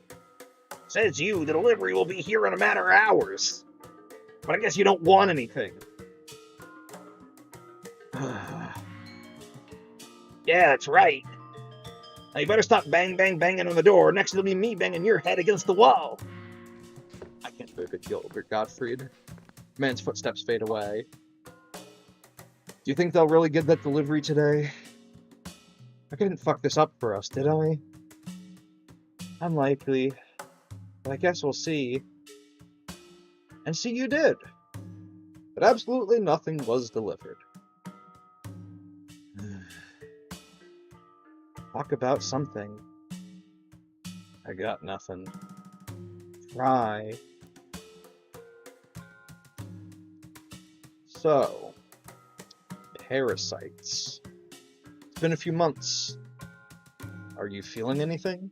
Says you, the delivery will be here in a matter of hours. But I guess you don't want anything. Yeah, that's right. Now you better stop banging on the door. Next it'll be me banging your head against the wall. I can't do a good Gilbert Gottfried. Man's footsteps fade away. Do you think they'll really get that delivery today? I didn't fuck this up for us, did I? Unlikely. But I guess we'll see. And see, you did. But absolutely nothing was delivered. Talk about something. I got nothing. Try. So, parasites. It's been a few months. Are you feeling anything?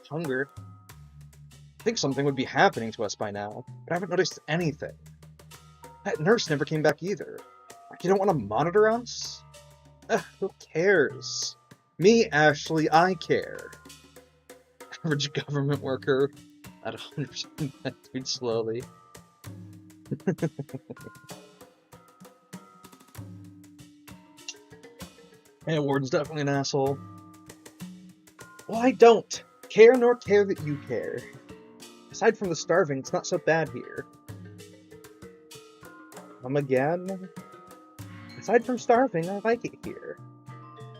Hunger? I think something would be happening to us by now, but I haven't noticed anything. That nurse never came back either. Like, you don't want to monitor us? Ugh, who cares? Me, Ashley, I care. Average government worker at 100% speed slowly. Yeah, Warden's definitely an asshole. Well, I don't care nor care that you care. Aside from the starving, it's not so bad here. Again? Aside from starving, I like it here.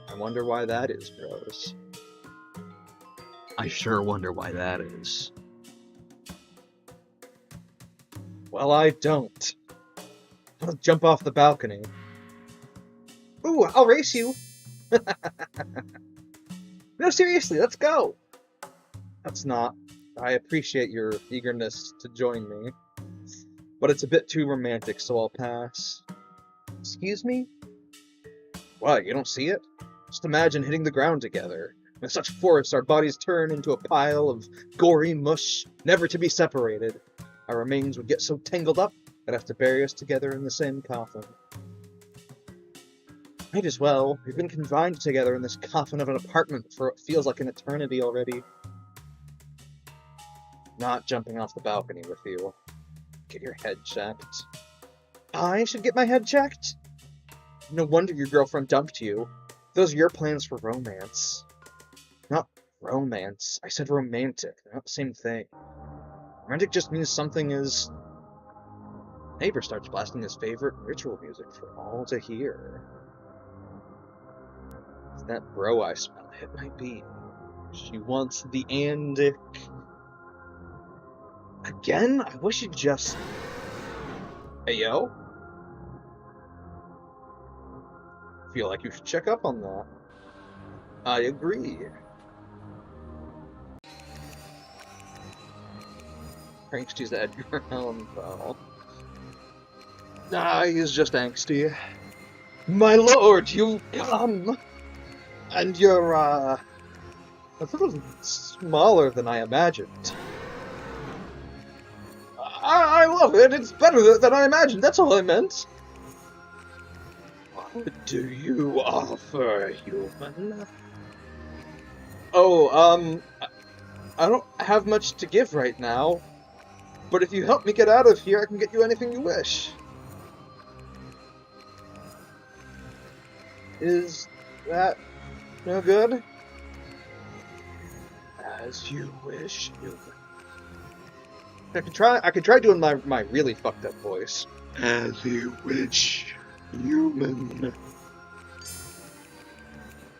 I wonder why that is, bros. I sure wonder why that is. Well, I don't. I'll jump off the balcony. Ooh, I'll race you! No, seriously, let's go! That's not. I appreciate your eagerness to join me. But it's a bit too romantic, so I'll pass. Excuse me? What, you don't see it? Just imagine hitting the ground together. With such force, our bodies turn into a pile of gory mush, never to be separated. Our remains would get so tangled up, they'd have to bury us together in the same coffin. Might as well. We've been confined together in this coffin of an apartment for what feels like an eternity already. Not jumping off the balcony with you. Get your head checked. I should get my head checked? No wonder your girlfriend dumped you. Those are your plans for romance. Not romance. I said romantic. They're not the same thing. Romantic just means something is... Neighbor starts blasting his favorite ritual music for all to hear. It's that bro I smell. It might be. She wants the Andic. Again? I wish you'd just... Hey, yo? Feel like you should check up on that. I agree. Angsty's Edgar Allan Poe. Nah, he's just angsty. My lord, you've come! And you're, a little smaller than I imagined. I love it, it's better than I imagined, that's all I meant. What do you offer, human? Oh, I don't have much to give right now. But if you help me get out of here, I can get you anything you wish. Is that no good? As you wish, human. I could try doing my really fucked up voice. As you wish, human.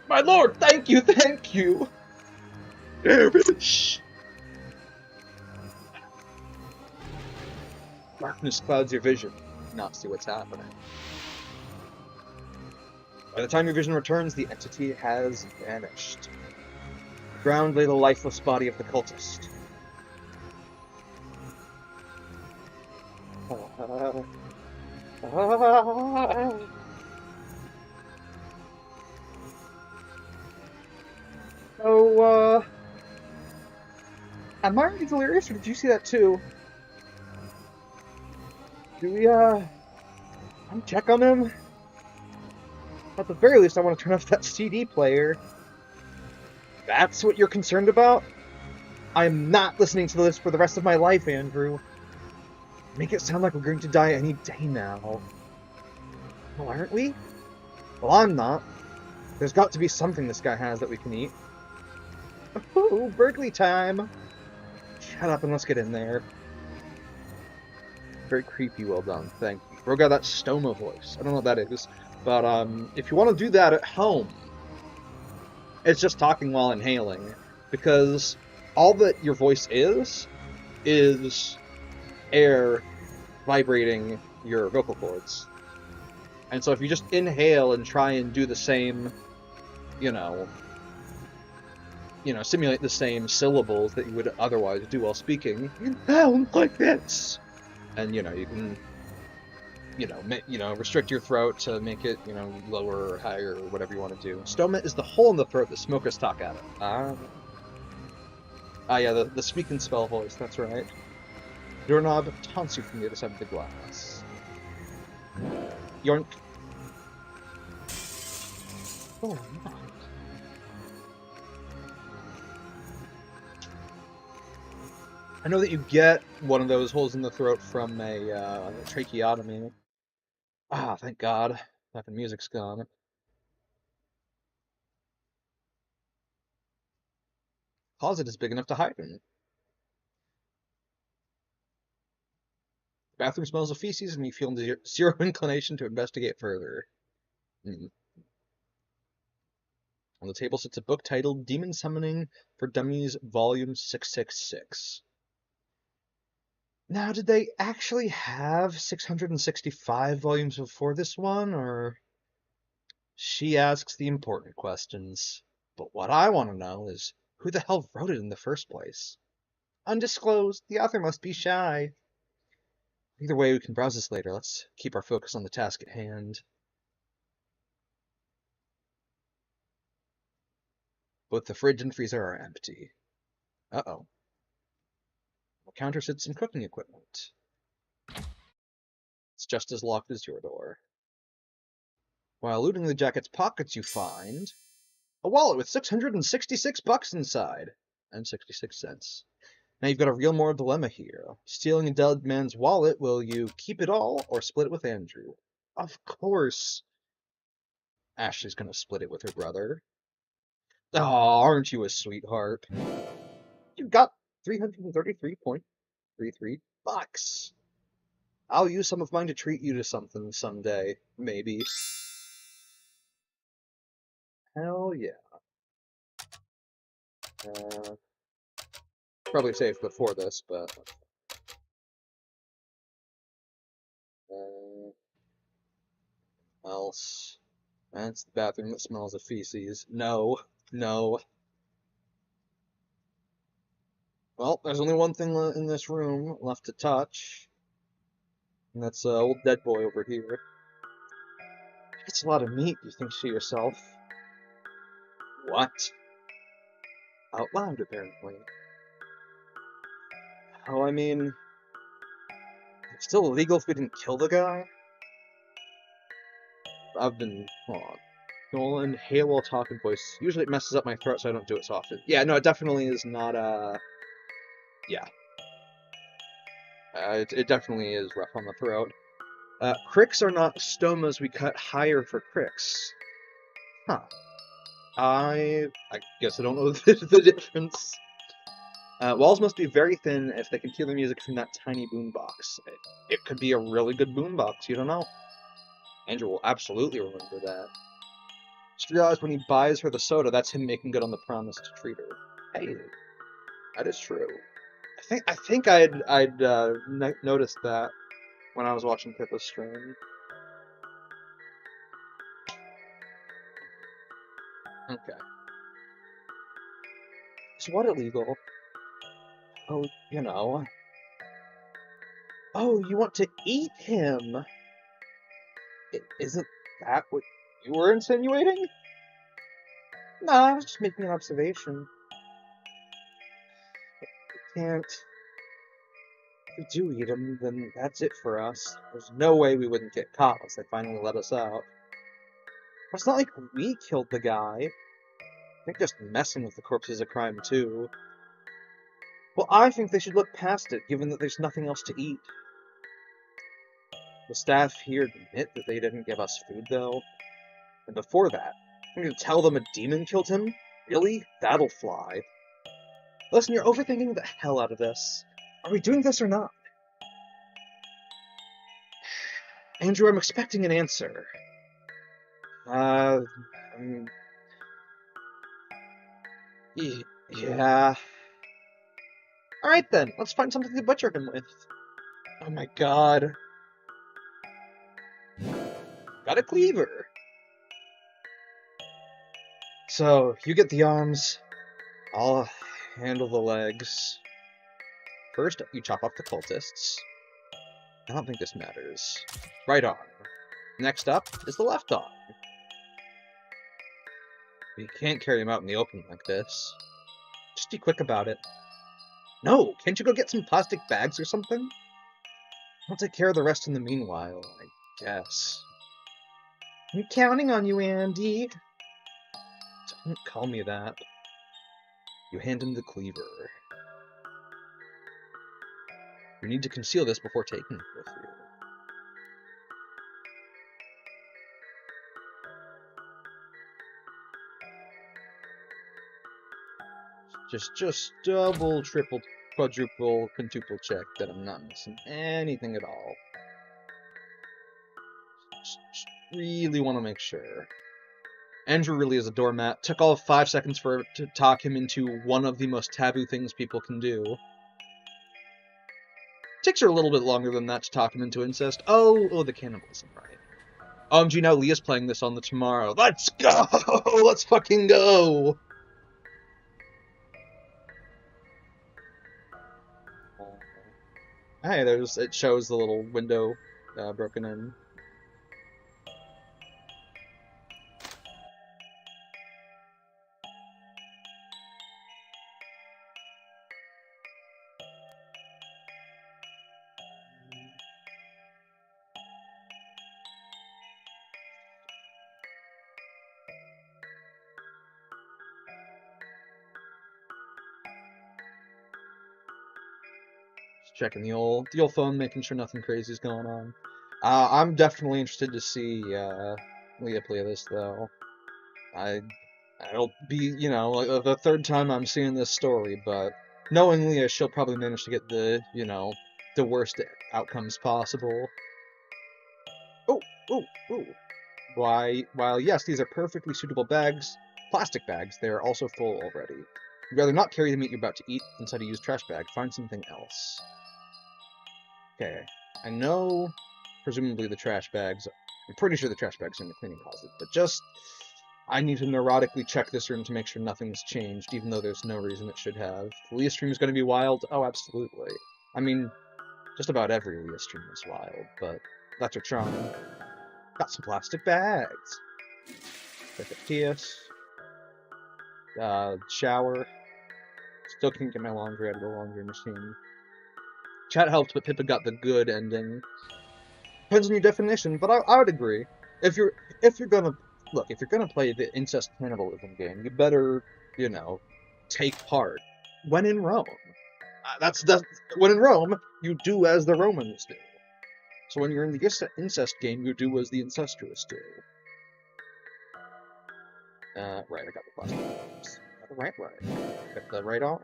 My lord, thank you, thank you. Perish. Darkness clouds your vision. Not see what's happening. By the time your vision returns, the entity has vanished. The ground lay the lifeless body of the cultist. Am I already delirious, or did you see that too? Do we, check on him? At the very least, I want to turn off that CD player. That's what you're concerned about? I'm not listening to this for the rest of my life, Andrew. Make it sound like we're going to die any day now. Well, aren't we? Well, I'm not. There's got to be something this guy has that we can eat. Ooh, Berkeley time! Shut up and let's get in there. Very creepy, well done, thank you. Bro got that stoma voice. I don't know what that is. But, if you want to do that at home, it's just talking while inhaling. Because all that your voice is air vibrating your vocal cords. And so if you just inhale and try and do the same, simulate the same syllables that you would otherwise do while speaking, you sound like this. And, you can restrict your throat to make it, lower or higher or whatever you want to do. Stoma is the hole in the throat that smokers talk out of. Yeah, the speak and spell voice, that's right. Doorknob taunts you from the other side of the glass. Yoink. Oh, my. I know that you get one of those holes in the throat from a tracheotomy. Ah, thank God. Fucking music's gone. Closet is big enough to hide in. The bathroom smells of feces and you feel zero inclination to investigate further. Mm. On the table sits a book titled Demon Summoning for Dummies, Volume 666. Now, did they actually have 665 volumes before this one, or... She asks the important questions. But what I want to know is, who the hell wrote it in the first place? Undisclosed. The author must be shy. Either way, we can browse this later. Let's keep our focus on the task at hand. Both the fridge and freezer are empty. Uh-oh. The counter sits some cooking equipment. It's just as locked as your door. While looting the jacket's pockets, you find a wallet with 666 bucks inside, and 66 cents. Now you've got a real moral dilemma here. Stealing a dead man's wallet, will you keep it all or split it with Andrew? Of course. Ashley's gonna split it with her brother. Oh, aren't you a sweetheart? You got 333.33 bucks. I'll use some of mine to treat you to something someday, maybe. Hell yeah. Probably safe before this, but... else? That's the bathroom that smells of feces. No. No. Well, there's only one thing in this room left to touch. And that's old dead boy over here. It's a lot of meat, you think to yourself. What? Out loud, apparently. Oh, I mean... It's still illegal if we didn't kill the guy? Hold on. Nolan, inhale while talking voice. Usually it messes up my throat, so I don't do it so often. Yeah, no, it definitely is not, yeah. It definitely is rough on the throat. Cricks are not stomas, we cut higher for cricks. Huh. I guess I don't know the difference. Walls must be very thin if they can hear the music from that tiny boombox. It could be a really good boombox, you don't know. Andrew will absolutely remember that. Just realized when he buys her the soda, that's him making good on the promise to treat her. Hey, that is true. I think I'd noticed that when I was watching Pippa's stream. Okay. Is what illegal? Oh, you know. Oh, you want to eat him? Isn't that what you were insinuating? No, I was just making an observation. We can't. If we do eat him, then that's it for us. There's no way we wouldn't get caught once they finally let us out. But it's not like we killed the guy. I think just messing with the corpse is a crime, too. Well, I think they should look past it, given that there's nothing else to eat. The staff here admit that they didn't give us food, though. And before that, I'm going to tell them a demon killed him? Really? That'll fly. Listen, you're overthinking the hell out of this. Are we doing this or not? Andrew, I'm expecting an answer. Yeah. Alright then, let's find something to butcher him with. Oh my god. Got a cleaver. So, you get the arms, I'll handle the legs. First, you chop off the cultists. I don't think this matters. Right arm. Next up is the left arm. But you can't carry him out in the open like this. Just be quick about it. No, can't you go get some plastic bags or something? I'll take care of the rest in the meanwhile, I guess. I'm counting on you, Andy. Don't call me that. You hand him the cleaver. You need to conceal this before taking it with you. Just double, triple, quadruple, quintuple check that I'm not missing anything at all. Just really want to make sure. Andrew really is a doormat. Took all of 5 seconds to talk him into one of the most taboo things people can do. Takes her a little bit longer than that to talk him into incest. Oh, the cannibalism, right. OMG, now Leah's playing this on the tomorrow. Let's go! Let's fucking go! Hey, it shows the little window broken in. Checking the old phone, making sure nothing crazy's going on. I'm definitely interested to see Leah play this, though. It'll be, the third time I'm seeing this story, but knowing Leah, she'll probably manage to get the worst outcomes possible. Oh. While yes, these are perfectly suitable bags, plastic bags, they are also full already. You'd rather not carry the meat you're about to eat inside a used trash bag. Find something else. Okay, I know, presumably the trash bags, I'm pretty sure the trash bags are in the cleaning closet, but I need to neurotically check this room to make sure nothing's changed, even though there's no reason it should have. The Leah stream is going to be wild? Oh, absolutely. I mean, just about every Leah stream is wild, but that's her charm. Got some plastic bags. Perfect PS. Shower. Still can't get my laundry out of the laundry machine. Chat helped, but Pippa got the good ending. Depends on your definition, but I would agree. If you're gonna play the incest cannibalism game, you better, take part. When in Rome. When in Rome, you do as the Romans do. So when you're in the incest game, you do as the incestuous do. Right, I got the plastic bags. Got the right leg. Got the right arm.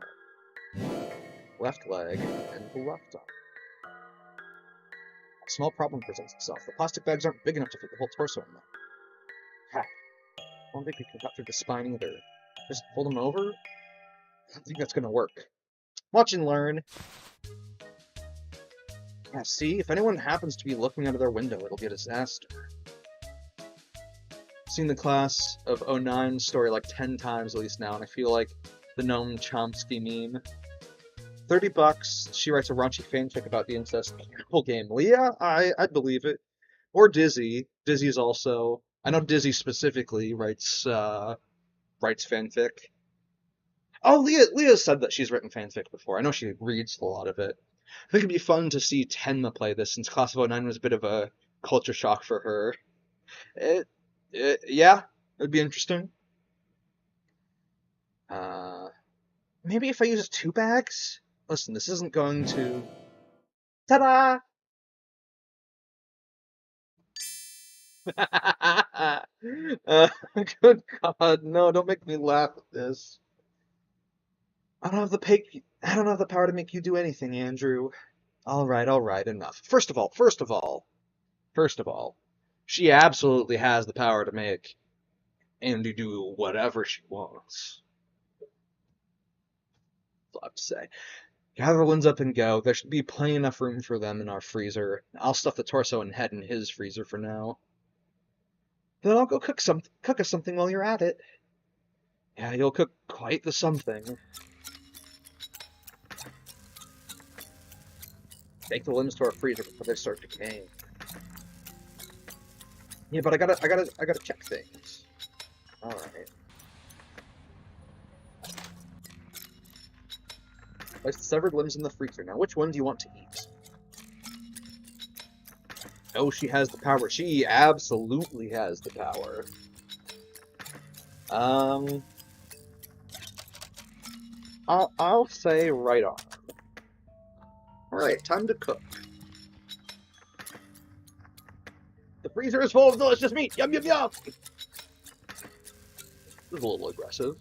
Left leg, and the left arm. A small problem presents itself. The plastic bags aren't big enough to fit the whole torso in them. Crap. I don't think we can cut through the spine either. Just fold them over? I don't think that's gonna work. Watch and learn. Yeah, see? If anyone happens to be looking out of their window, it'll be a disaster. I've seen the class of 09 story like 10 times at least now, and I feel like the Noam Chomsky meme. $30, she writes a raunchy fanfic about the incest cannibal game. Leah? I'd believe it. Or Dizzy. Dizzy's also... I know Dizzy specifically writes fanfic. Oh, Leah said that she's written fanfic before. I know she reads a lot of it. I think it'd be fun to see Tenma play this, since Class of 09 was a bit of a culture shock for her. Yeah, it'd be interesting. Maybe if I use 2 bags? Listen, this isn't going to... Ta-da! Good God, no, don't make me laugh at this. I don't have the power to make you do anything, Andrew. All right, enough. First of all, she absolutely has the power to make Andy do whatever she wants. That's all I have to say. Gather the limbs up and go. There should be plenty enough room for them in our freezer. I'll stuff the torso and head in his freezer for now. Then I'll go cook us something while you're at it. Yeah, you'll cook quite the something. Take the limbs to our freezer before they start decaying. Yeah, but I gotta check things. Alright. Place the severed limbs in the freezer. Now, which one do you want to eat? Oh, she has the power. She absolutely has the power. I'll say right on. Alright, time to cook. The freezer is full of delicious meat! Yum, yum, yum! This is a little aggressive.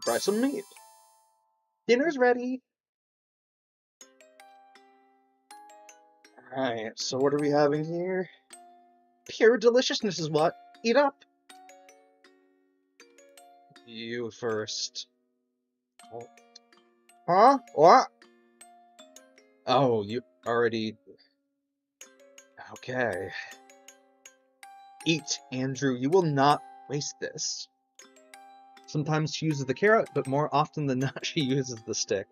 Fry some meat. Dinner's ready! Alright, so what are we having here? Pure deliciousness is what? Eat up! You first. Huh? What? Oh, you already... Okay. Eat, Andrew. You will not waste this. Sometimes she uses the carrot, but more often than not she uses the stick.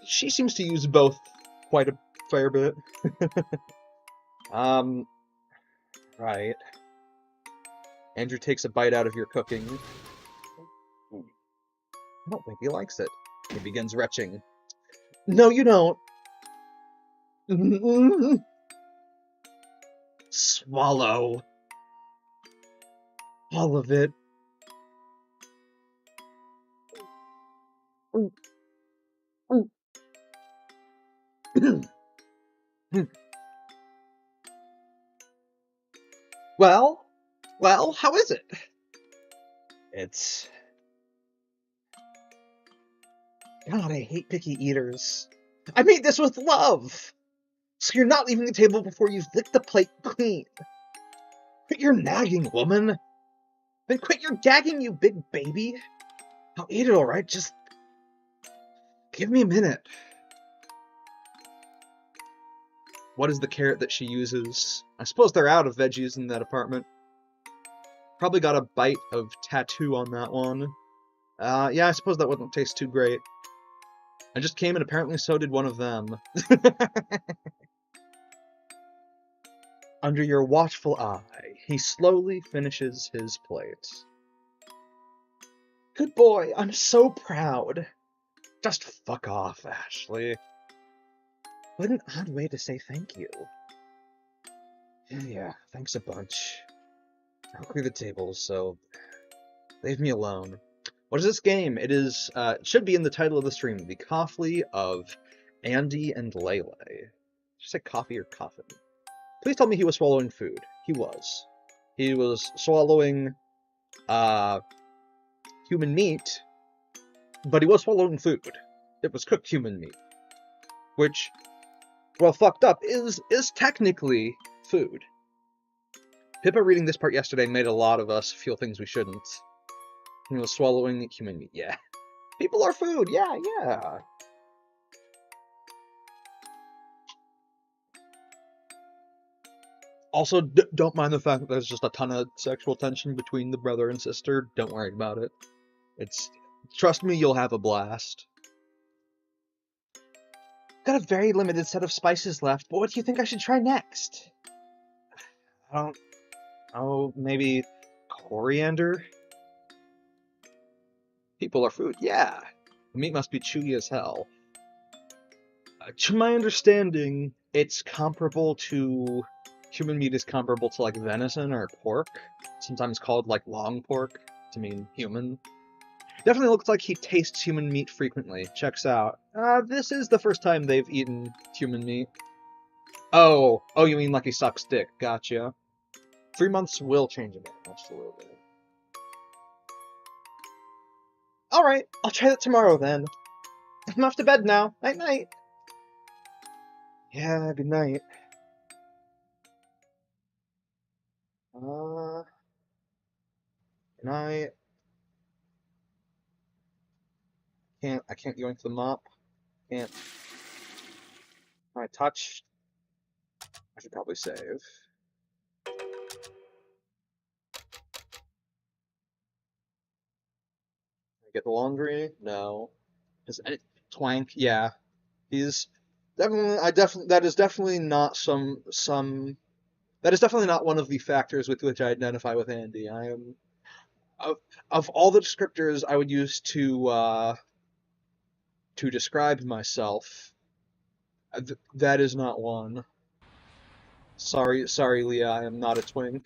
She seems to use both quite a fair bit. Right. Andrew takes a bite out of your cooking. I don't think he likes it. He begins retching. No, you don't. Swallow. All of it. Well, how is it? It's... God, I hate picky eaters. I made this with love! So you're not leaving the table before you've licked the plate clean. Quit your nagging, woman. Then quit your gagging, you big baby. I'll eat it alright, just... give me a minute. What is the carrot that she uses? I suppose they're out of veggies in that apartment. Probably got a bite of tattoo on that one. Yeah, I suppose that wouldn't taste too great. I just came and apparently so did one of them. Under your watchful eye, he slowly finishes his plate. Good boy, I'm so proud. Just fuck off, Ashley. What an odd way to say thank you. Yeah, thanks a bunch. I'll clear the tables, so leave me alone. What is this game? It is, it should be in the title of the stream, The Coffin of Andy and Leyley. Did you say coffee or coffin? Please tell me he was swallowing food. He was. He was swallowing, human meat, but he was swallowing food. It was cooked human meat. Which, well, fucked up, is technically food. Pippa reading this part yesterday made a lot of us feel things we shouldn't. He was swallowing human meat, yeah. People are food, yeah. Also, don't mind the fact that there's just a ton of sexual tension between the brother and sister. Don't worry about it. Trust me, you'll have a blast. Got a very limited set of spices left, but what do you think I should try next? Maybe coriander? People are food, yeah. The meat must be chewy as hell. To my understanding, it's comparable to... Human meat is comparable to, like, venison or pork. Sometimes called, like, long pork, to mean human. Definitely looks like he tastes human meat frequently. Checks out. This is the first time they've eaten human meat. Oh, you mean like he sucks dick. Gotcha. 3 months will change a bit, just a little bit. Alright, I'll try that tomorrow then. I'm off to bed now. Night-night. Yeah, good night. Good night. I can't go into the mop. Can't. Alright, touch. I should probably save. Get the laundry? No. Does any Twank? Yeah. He's definitely. That is definitely not some. That is definitely not one of the factors with which I identify with Andy. I am of of all the descriptors I would use to describe myself. That is not one. Sorry, Leah. I am not a twink.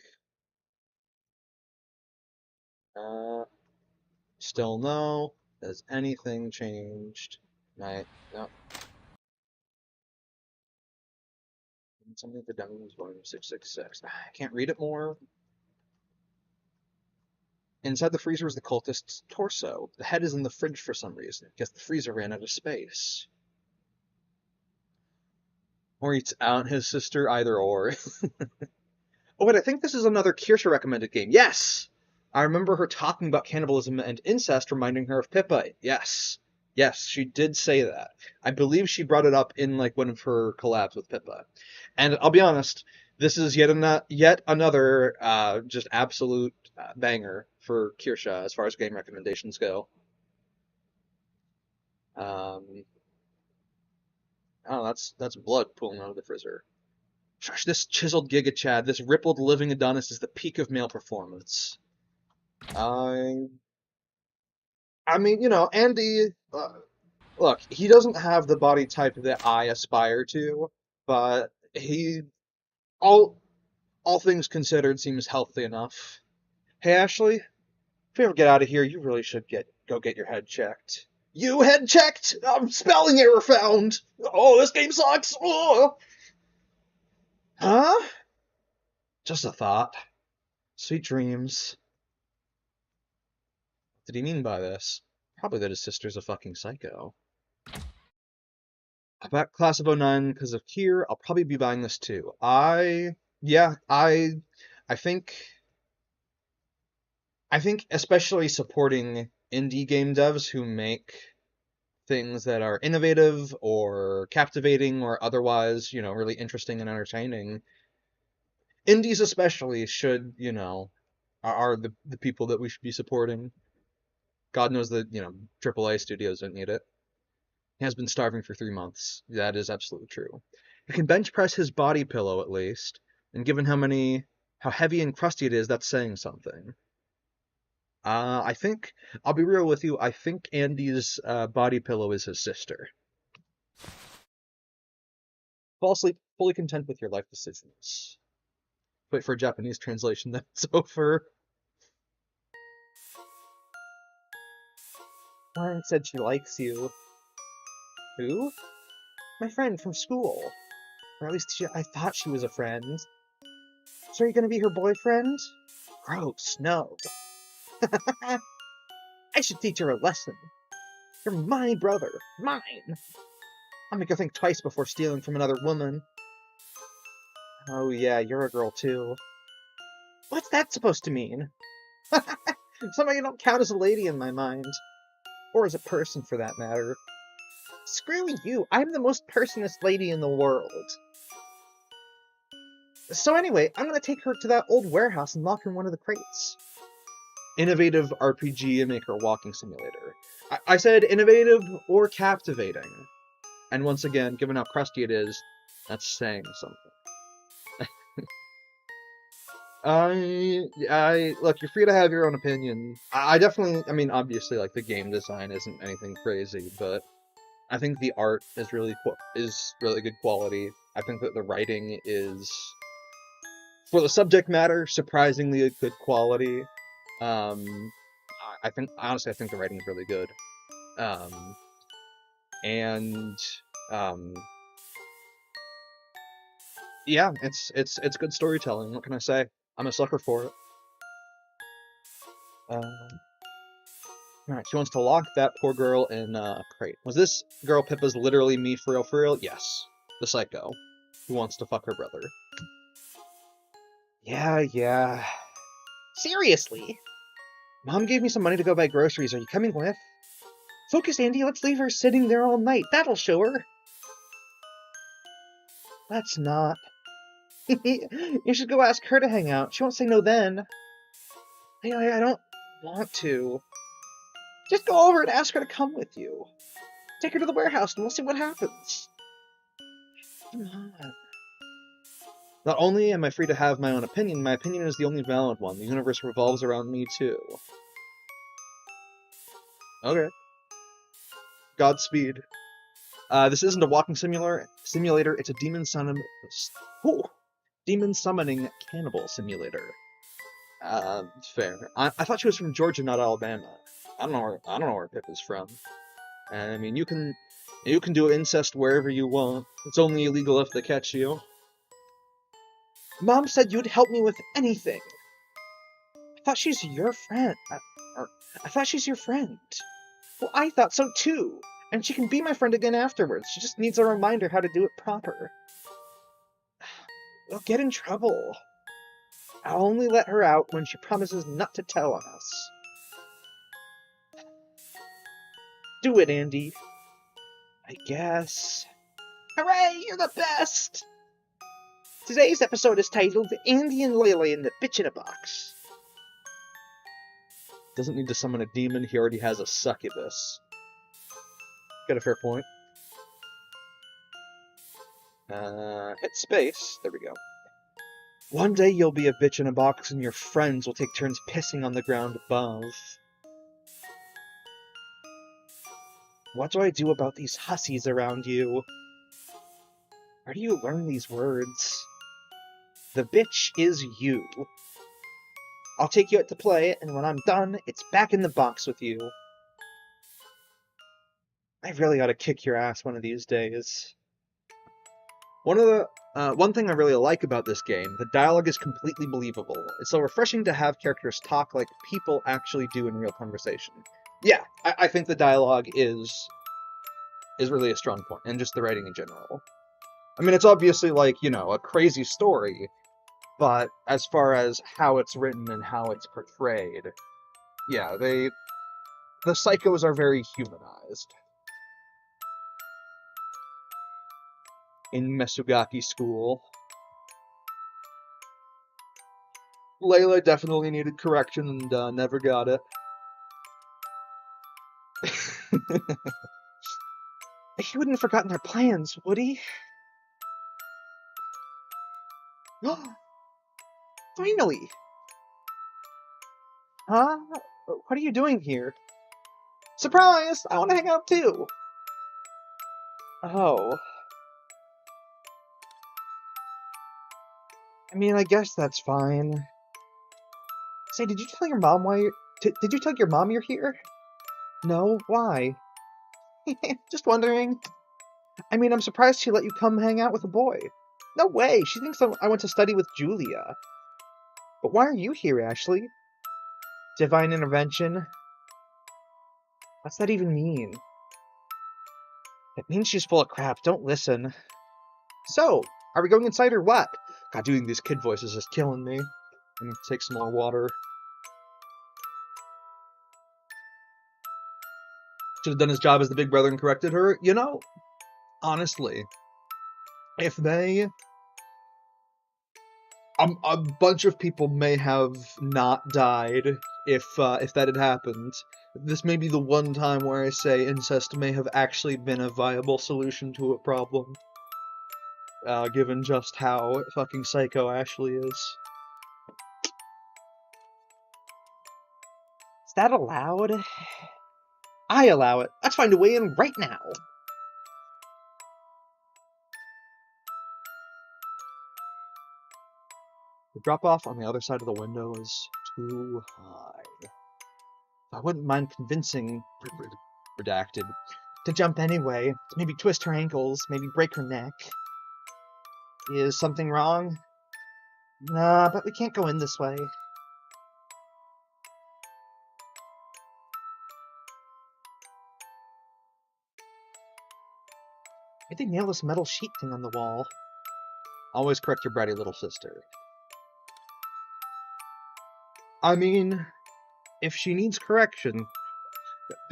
Uh, Still no. Has anything changed? Right. No. Something for Demons Volume 666. I can't read it more. Inside the freezer is the cultist's torso. The head is in the fridge for some reason. Guess the freezer ran out of space. Or eats out his sister, either or. Oh wait, I think this is another Kirsha recommended game. Yes! I remember her talking about cannibalism and incest, reminding her of Pippa. Yes. Yes, she did say that. I believe she brought it up in like one of her collabs with Pippa. And I'll be honest, this is yet another just absolute banger for Kirsha as far as game recommendations go. Oh, that's blood pooling out of the freezer. Gosh, this chiseled Giga Chad, this rippled living Adonis is the peak of male performance. I, I mean, Andy. Look, he doesn't have the body type that I aspire to, but all all things considered, seems healthy enough. Hey, Ashley, if we ever get out of here, you really should go get your head checked. You head checked? Spelling error found. Oh, this game sucks. Oh. Huh? Just a thought. Sweet dreams. What did he mean by this? Probably that his sister's a fucking psycho. I bought Class of '09 because of Kier. I'll probably be buying this too. Yeah, I think, especially supporting indie game devs who make things that are innovative or captivating or otherwise, really interesting and entertaining. Indies especially should, are the people that we should be supporting. God knows that, AAA studios don't need it. He has been starving for 3 months. That is absolutely true. He can bench press his body pillow at least, and given how heavy and crusty it is, that's saying something. I think I'll be real with you. I think Andy's body pillow is his sister. Fall asleep, fully content with your life decisions. Wait for a Japanese translation. That's over. Lauren said she likes you. Who? My friend from school. Or at least I thought she was a friend. So are you gonna be her boyfriend? Gross, no. I should teach her a lesson. You're my brother. Mine. I'll make her think twice before stealing from another woman. Oh yeah, you're a girl too. What's that supposed to mean? Somehow you don't count as a lady in my mind. Or as a person, for that matter. Screw you, I'm the most personest lady in the world. So anyway, I'm gonna take her to that old warehouse and lock her in one of the crates. Innovative RPG maker walking simulator. I said innovative or captivating. And once again, given how crusty it is, that's saying something. Look, you're free to have your own opinion. I definitely, I mean, obviously, like, the game design isn't anything crazy, but I think the art is really good quality. I think that the writing is, for the subject matter, surprisingly good quality. Honestly, I think the writing is really good. And yeah, it's good storytelling. What can I say? I'm a sucker for it. Alright, she wants to lock that poor girl in a crate. Was this girl Pippa's literally me for real for real? Yes. The psycho who wants to fuck her brother. Yeah. Seriously? Mom gave me some money to go buy groceries. Are you coming with? Focus, Andy. Let's leave her sitting there all night. That'll show her. Let's not. You should go ask her to hang out. She won't say no then. I don't want to. Just go over and ask her to come with you. Take her to the warehouse and we'll see what happens. Come on. Not only am I free to have my own opinion, my opinion is the only valid one. The universe revolves around me, too. Okay. Godspeed. This isn't a walking simulator, it's a demon summoning cannibal simulator. Fair. I thought she was from Georgia, not Alabama. I don't know where Pippa's from. I mean, you can do incest wherever you want. It's only illegal if they catch you. Mom said you'd help me with anything. I thought she's your friend. I thought she's your friend. Well, I thought so too. And she can be my friend again afterwards. She just needs a reminder how to do it proper. We'll get in trouble. I'll only let her out when she promises not to tell on us. Do it, Andy. I guess. Hooray, you're the best! Today's episode is titled Andy and Leyley in the Bitch in a Box. Doesn't need to summon a demon, he already has a succubus. Got a fair point. Hit space. There we go. One day you'll be a bitch in a box and your friends will take turns pissing on the ground above. What do I do about these hussies around you? Where do you learn these words? The bitch is you. I'll take you out to play, and when I'm done, it's back in the box with you. I really ought to kick your ass one of these days. One thing I really like about this game, the dialogue is completely believable. It's so refreshing to have characters talk like people actually do in real conversation. Yeah, I think the dialogue is really a strong point, and just the writing in general. I mean, it's obviously, like, you know, a crazy story, but as far as how it's written and how it's portrayed, yeah, the psychos are very humanized. In Mesugaki School. Leyley definitely needed correction and never got it. He wouldn't have forgotten our plans, would he? Finally! Huh? What are you doing here? Surprise! I want to hang out too! Oh. I mean, I guess that's fine. Say, did you tell your mom did you tell your mom you're here? No? Why? Just wondering. I mean, I'm surprised she let you come hang out with a boy. No way! She thinks I went to study with Julia. But why are you here, Ashley? Divine intervention? What's that even mean? It means she's full of crap. Don't listen. So, are we going inside or what? God, doing these kid voices is killing me. I'm gonna take some more water. Should have done his job as the big brother and corrected her. You know, honestly, if they... a bunch of people may have not died if that had happened. This may be the one time where I say incest may have actually been a viable solution to a problem. Given just how fucking psycho Ashley is. Is that allowed? I allow it. Let's find a way in right now. The drop-off on the other side of the window is too high. I wouldn't mind convincing Redacted to jump anyway, to maybe twist her ankles, maybe break her neck. Is something wrong? Nah, but we can't go in this way. Why'd they nail this metal sheet thing on the wall? Always correct your bratty little sister. I mean, if she needs correction,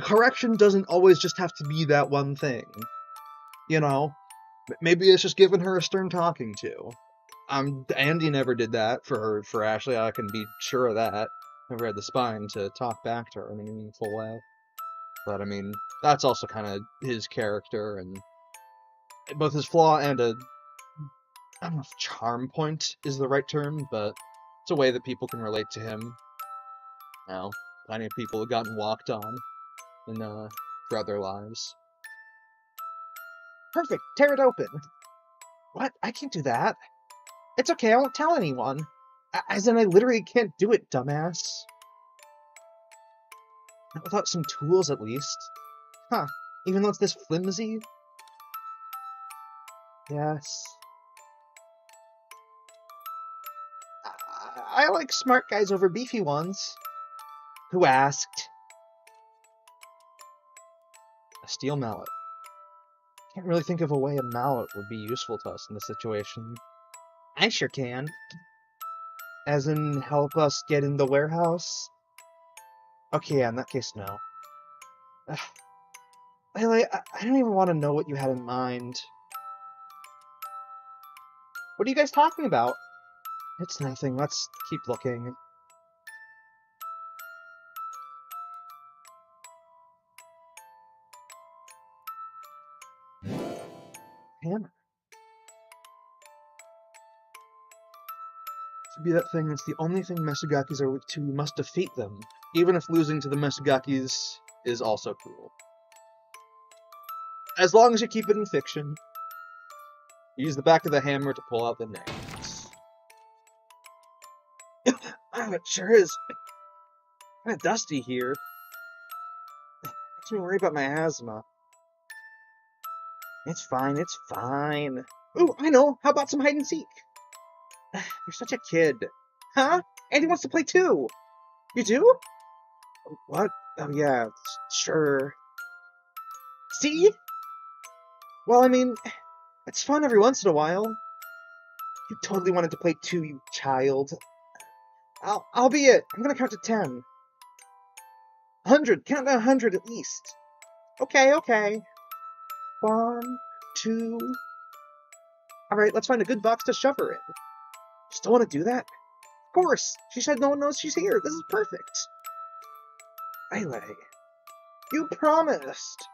correction doesn't always just have to be that one thing. You know? Maybe it's just giving her a stern talking to. Andy never did that for Ashley, I can be sure of that. Never had the spine to talk back to her in a meaningful way. But I mean, that's also kind of his character, and both his flaw and I don't know if charm point is the right term, but it's a way that people can relate to him. Now, plenty of people have gotten walked on throughout their lives. Perfect, tear it open. What? I can't do that. It's okay, I won't tell anyone. As in, I literally can't do it, dumbass. Not without some tools, at least. Huh, even though it's this flimsy? Yes. I like smart guys over beefy ones. Who asked? A steel mallet. Can't really think of a way a mallet would be useful to us in this situation. I sure can. As in, help us get in the warehouse? Okay, yeah, in that case, no. Leyley, I don't even want to know what you had in mind. What are you guys talking about? It's nothing. Let's keep looking. Hammer. To be that thing that's the only thing Mesugakis are weak to, we must defeat them, even if losing to the Mesugakis is also cool. As long as you keep it in fiction. Use the back of the hammer to pull out the nails. Oh, it sure is kind of dusty here. Makes me worry about my asthma. It's fine, it's fine. Ooh, I know. How about some hide and seek? You're such a kid. Huh? Andy wants to play too. You do? What? Oh, yeah, sure. See? Well, I mean, it's fun every once in a while. You totally wanted to play too, you child. I'll be it. I'm gonna count to 10. 100. Count to 100 at least. Okay. 1, 2. Alright, let's find a good box to shove her in. Still want to do that? Of course! She said no one knows she's here. This is perfect. Leyley, you promised!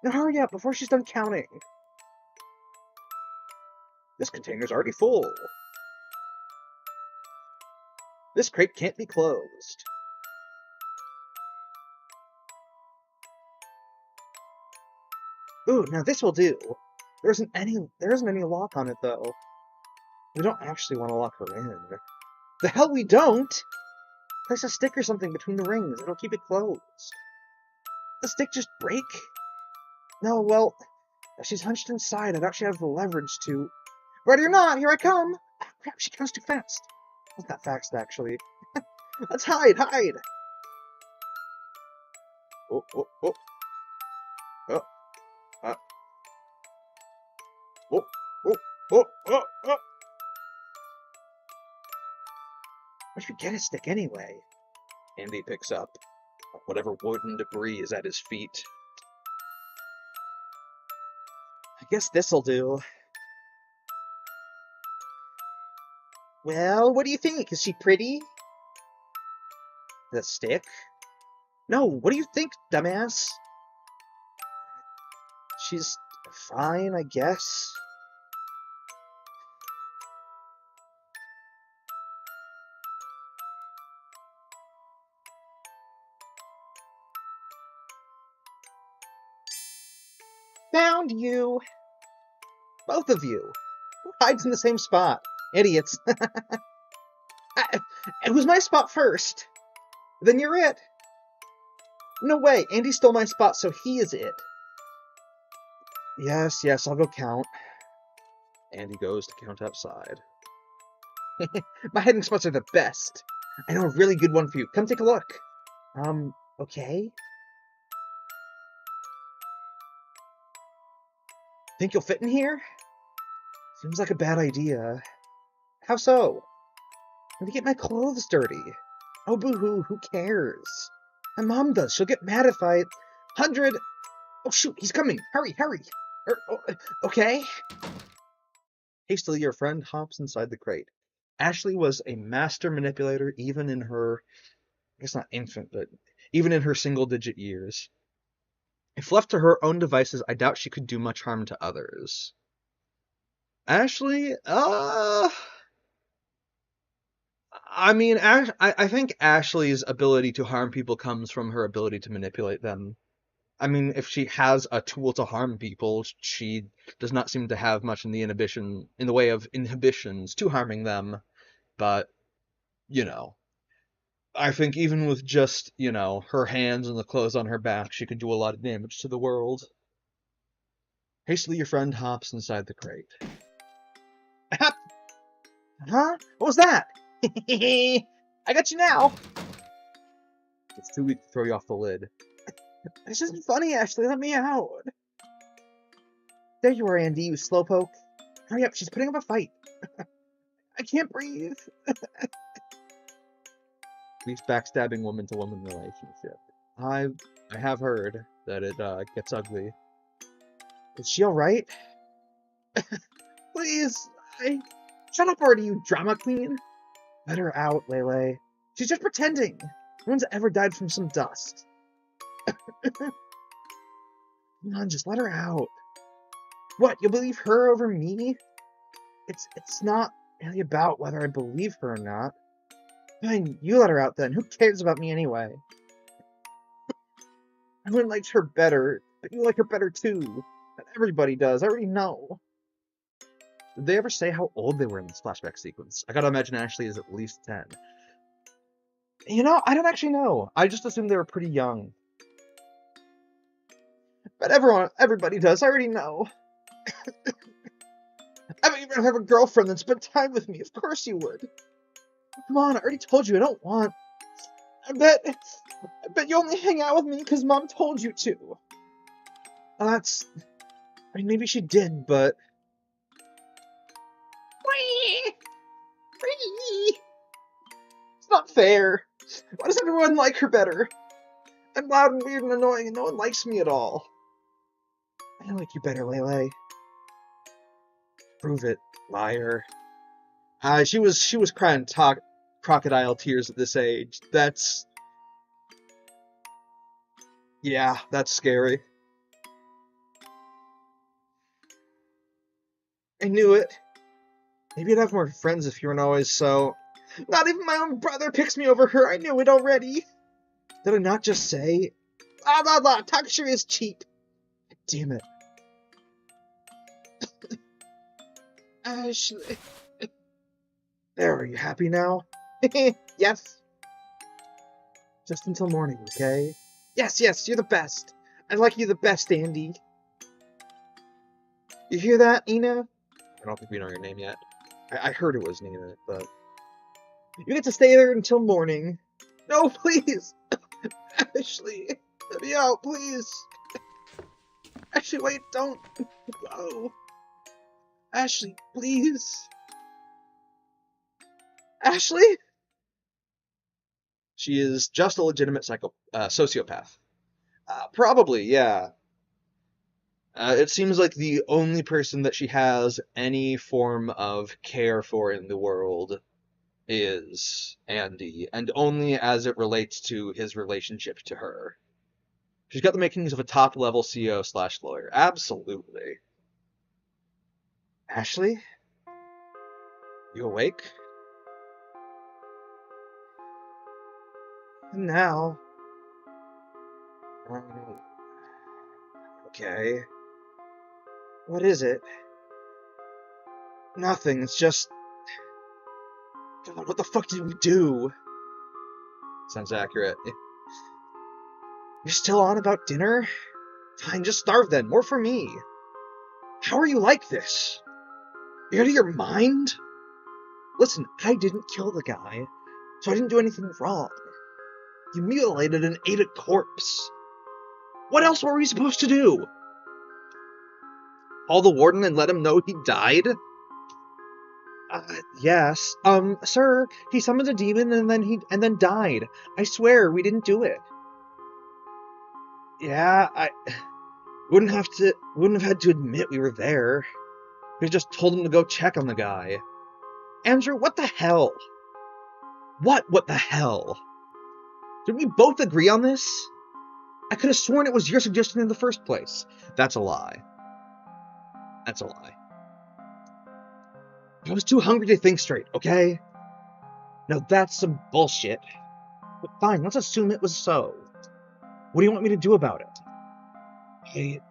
Now hurry up before she's done counting. This container's already full. This crate can't be closed. Ooh, now this will do. There isn't any lock on it, though. We don't actually want to lock her in. The hell we don't! Place a stick or something between the rings. It'll keep it closed. The stick just break? No, well, if she's hunched inside, I doubt she has the leverage to... Ready or not, here I come! Ah, crap, she counts too fast. Not that fast, actually. Let's hide! Oh. Where'd you get a stick anyway? Andy picks up whatever wooden debris is at his feet. I guess this'll do. Well, what do you think? Is she pretty? The stick? No, what do you think, dumbass? She's fine, I guess. Found you! Both of you! Who hides in the same spot? Idiots. It was my spot first. Then you're it. No way, Andy stole my spot, so he is it. Yes, I'll go count. Andy goes to count outside. My hiding spots are the best. I know a really good one for you. Come take a look. Okay. Think you'll fit in here? Seems like a bad idea. How so? I'm gonna get my clothes dirty. Oh, boo-hoo, who cares? My mom does. She'll get mad if I... 100! Oh, shoot, he's coming! Hurry! Okay? Hastily, your friend hops inside the crate. Ashley was a master manipulator even in her... I guess not infant, but even in her single-digit years. If left to her own devices, I doubt she could do much harm to others. Ashley, I mean, I think Ashley's ability to harm people comes from her ability to manipulate them. I mean, if she has a tool to harm people, she does not seem to have much in the way of inhibitions to harming them. But, you know, I think even with just, her hands and the clothes on her back, she could do a lot of damage to the world. Hastily, your friend hops inside the crate. Huh? What was that? I got you now! It's too weak to throw you off the lid. This isn't funny, Ashley. Let me out. There you are, Andy, you slowpoke. Hurry up, she's putting up a fight. I can't breathe. Least backstabbing woman-to-woman relationship. I have heard that it gets ugly. Is she alright? Please, Shut up already, you drama queen. Let her out, Leyley. She's just pretending. No one's ever died from some dust. Come on, just let her out. What, you'll believe her over me? It's not really about whether I believe her or not. Fine, you let her out then. Who cares about me anyway? Everyone likes her better, but you like her better too. But everybody does, I already know. Did they ever say how old they were in this flashback sequence? I gotta imagine Ashley is at least 10. I don't actually know. I just assumed they were pretty young. But everybody does, I already know. I bet you'd rather have a girlfriend than spend time with me. Of course you would. Come on, I already told you I don't want. I bet you only hang out with me because Mom told you to. I mean, maybe she did, but... It's not fair. Why does everyone like her better? I'm loud and weird and annoying and no one likes me at all. I like you better, Leyley. Prove it, liar. She was crying crocodile tears at this age. Yeah, that's scary. I knew it. Maybe I'd have more friends if you weren't always so... Not even my own brother picks me over her. I knew it already. Did I not just say... Blah, blah, blah. Talk sure is cheap. Damn it. Ashley. There, are you happy now? Yes. Just until morning, okay? Yes, you're the best. I like you the best, Andy. You hear that, Nina? I don't think we know your name yet. I heard it was Nina, but... You get to stay there until morning. No, please! Ashley, let me out, please! Ashley, wait, don't go. Ashley, please. Ashley? She is just a legitimate sociopath. Probably, yeah. It seems like the only person that she has any form of care for in the world is Andy, and only as it relates to his relationship to her. She's got the makings of a top-level CEO/lawyer. Absolutely. Ashley? You awake? And now... Okay. What is it? Nothing, it's just... God, what the fuck did we do? Sounds accurate. You're still on about dinner? Fine, just starve then. More for me. How are you like this? You're out of your mind? Listen, I didn't kill the guy, so I didn't do anything wrong. You mutilated and ate a corpse. What else were we supposed to do? Call the warden and let him know he died? Yes. Sir, he summoned a demon and then died. I swear, we didn't do it. Yeah, I wouldn't have had to admit we were there. We just told him to go check on the guy. Andrew, what the hell? What the hell? Did we both agree on this? I could have sworn it was your suggestion in the first place. That's a lie. That's a lie. I was too hungry to think straight, okay? Now that's some bullshit. But fine, let's assume it was so. What do you want me to do about it?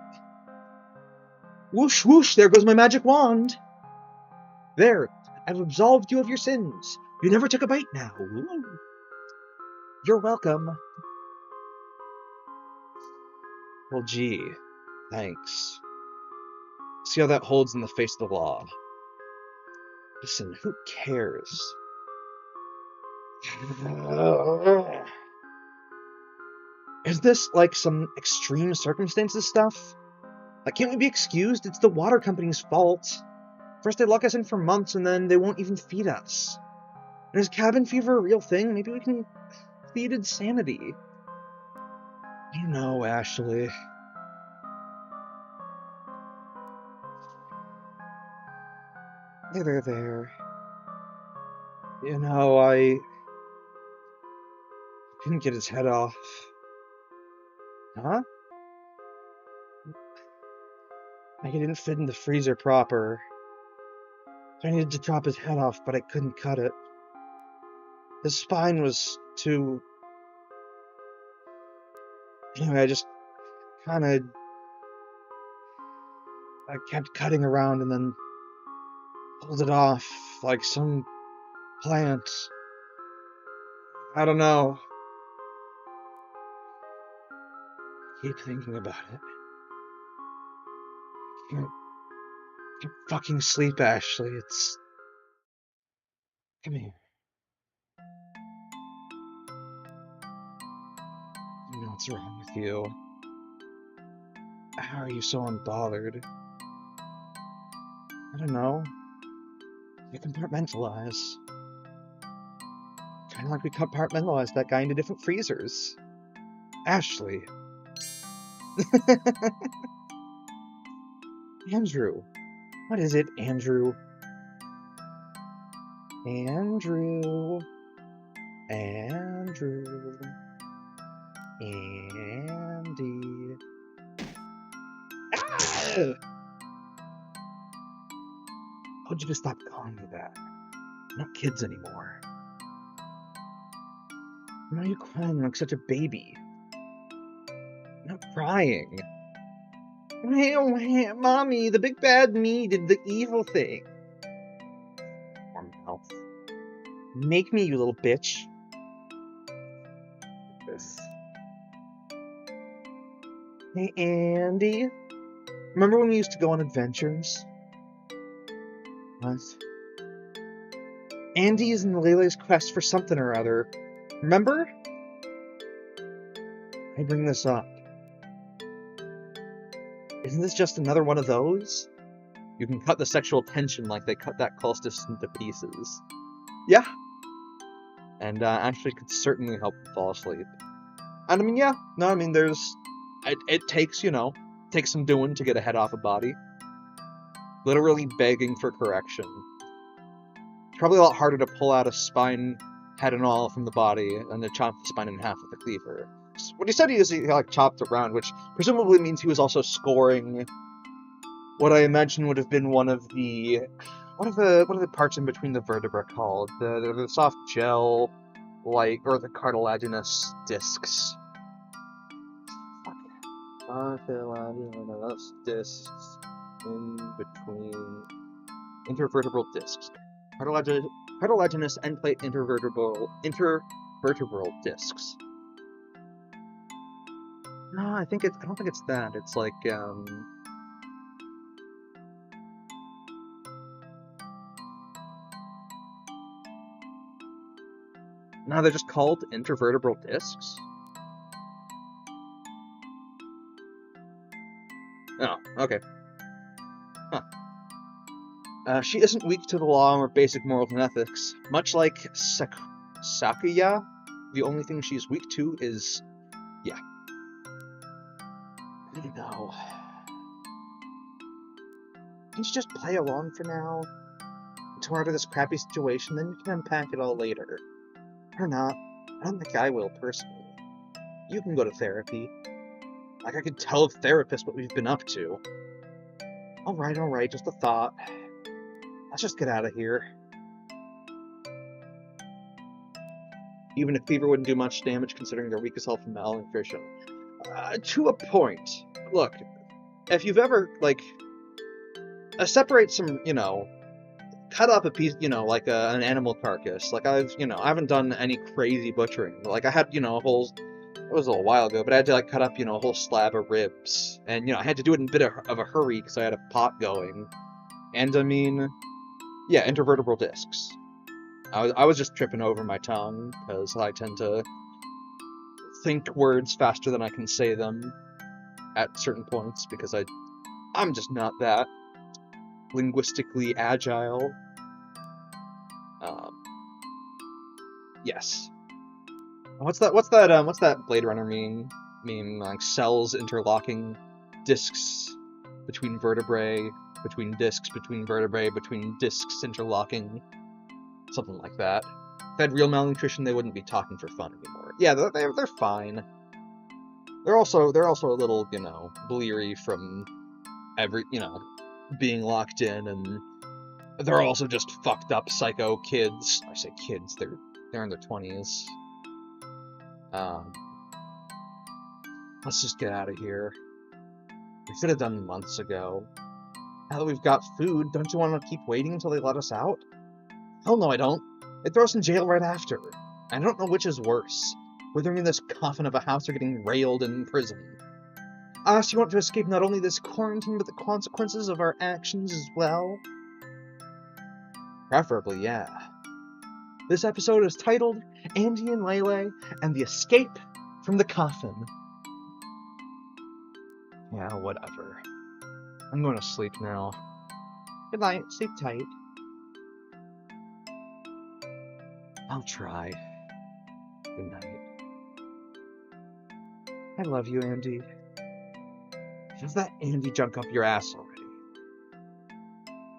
Whoosh, whoosh, there goes my magic wand. There, I've absolved you of your sins. You never took a bite now. Ooh. You're welcome. Well, gee, thanks. See how that holds in the face of the law. Listen, who cares? Is this, like, some extreme circumstances stuff? Like, can't we be excused? It's the water company's fault. First they lock us in for months, and then they won't even feed us. And is cabin fever a real thing? Maybe we can feed insanity. I don't know, Ashley. There. You know, I couldn't get his head off. Huh? Like, he didn't fit in the freezer proper. So I needed to chop his head off, but I couldn't cut it. His spine was too... Anyway, I just kinda... I kept cutting around and then pulled it off like some plant. I don't know. I keep thinking about it. I can't fucking sleep, Ashley. It's... Come here. You know what's wrong with you. How are you so unbothered? I don't know. You compartmentalize. Kinda like we compartmentalized that guy into different freezers. Ashley. Andrew. What is it, Andrew? Andrew. Andy. Ah! I told you to stop calling me that. We're not kids anymore. Why are you crying like such a baby? I'm not crying. Mommy, the big bad me did the evil thing. Warm mouth. Make me, you little bitch. This. Hey, Andy. Remember when we used to go on adventures? What? Andy is in Leyley's quest for something or other. Remember? I bring this up. Isn't this just another one of those? You can cut the sexual tension like they cut that cultist into pieces. Yeah. And Ashley could certainly help him fall asleep. And I mean, yeah. No, I mean, there's... It takes, you know, takes some doing to get a head off a body. Literally begging for correction. It's probably a lot harder to pull out a spine, head and all, from the body than to chop the spine in half with a cleaver. What he said he like chopped around, which presumably means he was also scoring what I imagine would have been one of the what are the parts in between the vertebra called? The soft gel, like, or the cartilaginous discs. Cartilaginous discs in between intervertebral discs. Cartilaginous end plate intervertebral discs. No, I don't think it's that. It's like, no, they're just called intervertebral discs. Oh, okay. Huh. She isn't weak to the law or basic morals and ethics. Much like Sakuya, the only thing she's weak to is... yeah. I don't know. Can't you just play along for now? Until we're out of this crappy situation, then you can unpack it all later. Or not. I don't think I will, personally. You can go to therapy. Like I could tell the therapist what we've been up to. Alright, just a thought. Let's just get out of here. Even if fever wouldn't do much damage considering their weakest health from malnutrition. To a point. Look, if you've ever, like, separate some, cut up a piece, like an animal carcass. Like I haven't done any crazy butchering. Like I had, a whole, it was a little while ago, but I had to like cut up, a whole slab of ribs. And, I had to do it in a bit of a hurry because I had a pot going. And I mean, yeah, intervertebral discs. I was just tripping over my tongue because I tend to think words faster than I can say them at certain points because I'm just not that linguistically agile. Yes. What's that Blade Runner meme? Like cells interlocking discs between vertebrae, between discs, between vertebrae, between discs interlocking. Something like that. If they had real malnutrition, they wouldn't be talking for fun anymore. Yeah, they're fine. They're also a little, bleary from being locked in, and they're also just fucked up psycho kids. I say kids, they're in their 20s. Let's just get out of here. We should have done months ago. Now that we've got food, don't you want to keep waiting until they let us out? Hell no, I don't. They throw us in jail right after. I don't know which is worse. Whether in this coffin of a house or getting railed in prison. So you want to escape not only this quarantine, but the consequences of our actions as well? Preferably, yeah. This episode is titled Andy and Leyley and the Escape from the Coffin. Yeah, whatever. I'm going to sleep now. Good night, sleep tight. I'll try. Good night. I love you, Andy. Does that Andy junk up your ass already?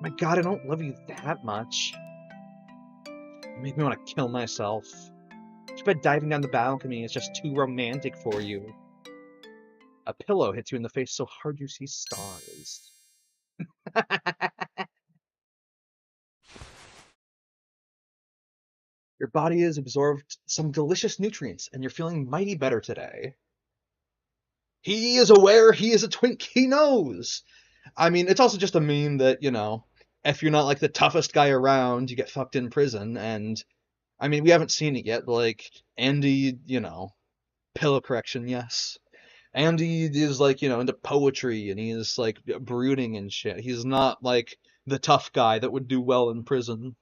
My god, I don't love you that much. You make me want to kill myself. Too bad diving down the balcony is just too romantic for you. A pillow hits you in the face so hard you see stars. Your body has absorbed some delicious nutrients, and you're feeling mighty better today. He is aware he is a twink. He knows. I mean, it's also just a meme that, if you're not like the toughest guy around, you get fucked in prison. And I mean, we haven't seen it yet. But, like Andy, pillow correction, yes. Andy is like, into poetry and he's like brooding and shit. He's not like the tough guy that would do well in prison.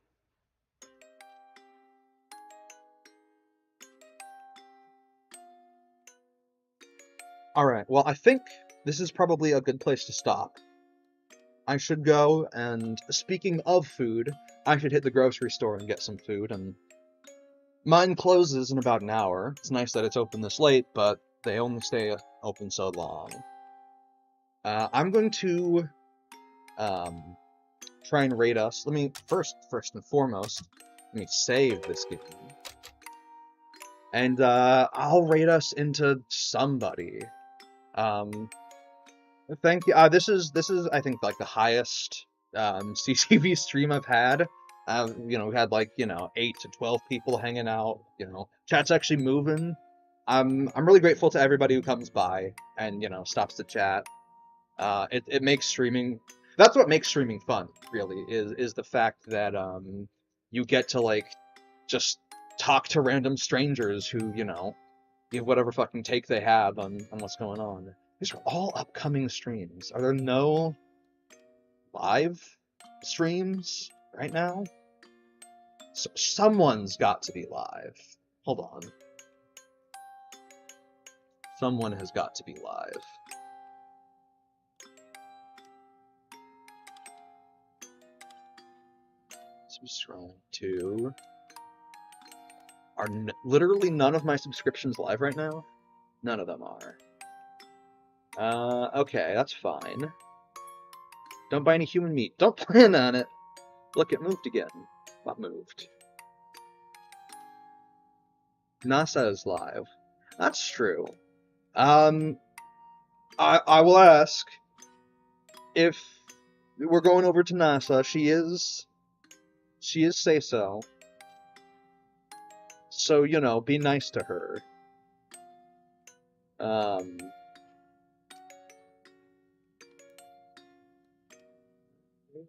Alright, well, I think this is probably a good place to stop. I should go, and speaking of food, I should hit the grocery store and get some food, and mine closes in about an hour. It's nice that it's open this late, but they only stay open so long. I'm going to try and rate us. Let me, first and foremost, let me save this game. And I'll rate us into somebody. Thank you. This is I think like the highest CCV stream I've had. We had like 8 to 12 people hanging out. Chat's actually moving. I'm really grateful to everybody who comes by and stops to chat. It makes streaming. That's what makes streaming fun. Really is the fact that you get to like just talk to random strangers who give whatever fucking take they have on what's going on. These are all upcoming streams. Are there no live streams right now? So someone's got to be live. Hold on. Someone has got to be live. Subscribe to... Are literally none of my subscriptions live right now? None of them are. Okay, that's fine. Don't buy any human meat. Don't plan on it. Look, it moved again. What moved? NASA is live. That's true. I will ask if we're going over to NASA. She is say so. So, you know, be nice to her.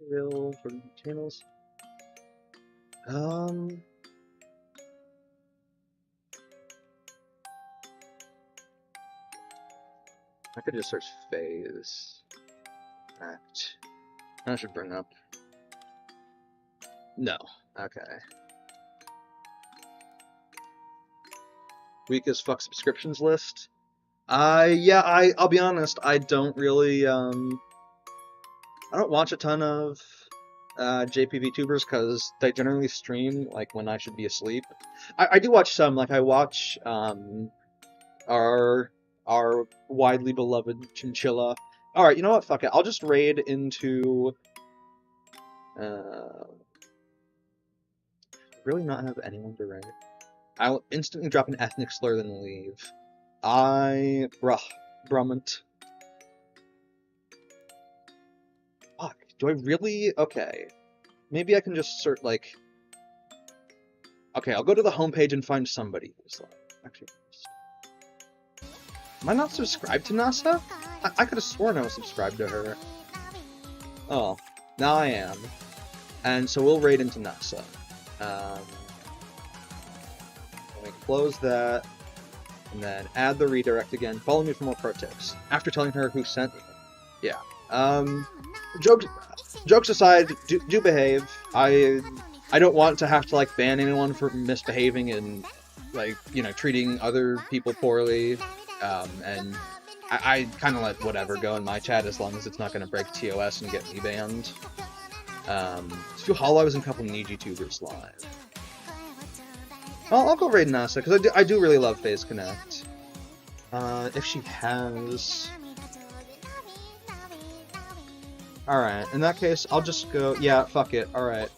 Real for channels. I could just search phase act. I should bring up. No. Okay. Weak as fuck subscriptions list. Yeah, I'll be honest, I don't really, I don't watch a ton of, JP VTubers, because they generally stream, like, when I should be asleep. I do watch some, like, I watch, our widely beloved Chinchilla. Alright, you know what, fuck it, I'll just raid into, really not have anyone to raid. I'll instantly drop an ethnic slur, then leave. Brummant. Fuck, do I really? Okay. Maybe I can just search, like... Okay, I'll go to the homepage and find somebody who's like... Actually... Am I not subscribed to NASA? I could have sworn I was subscribed to her. Oh, now I am. And so we'll raid into NASA. Let me close that. And then add the redirect again. Follow me for more pro tips. After telling her who sent me. Yeah. Jokes aside, do behave. I don't want to have to, like, ban anyone for misbehaving and, like, you know, treating other people poorly. And I kind of let whatever go in my chat as long as it's not going to break TOS and get me banned. Stu Hollow was in a couple of NijiTubers live. I'll go raid NASA, because I do really love FaZe Connect. If she has... Alright, in that case, I'll just go... Yeah, fuck it. Alright,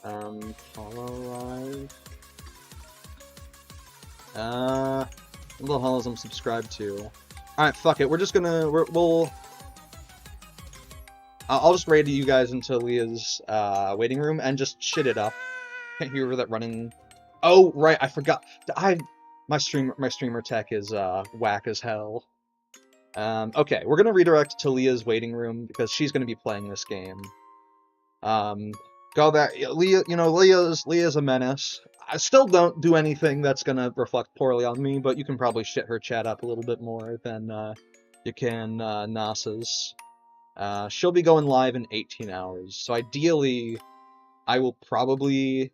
follow live. Little Hollows I'm subscribed to. Alright, fuck it. We're just gonna... I'll just raid you guys into Leah's, waiting room and just shit it up. Can't hear that running... Oh, right, I forgot. My streamer tech is, whack as hell. Okay, we're gonna redirect to Leah's waiting room, because she's gonna be playing this game. Go there. Leah, you know, Leah's a menace. I still don't do anything that's gonna reflect poorly on me, but you can probably shit her chat up a little bit more than, you can, NASA's. She'll be going live in 18 hours, so ideally, I will probably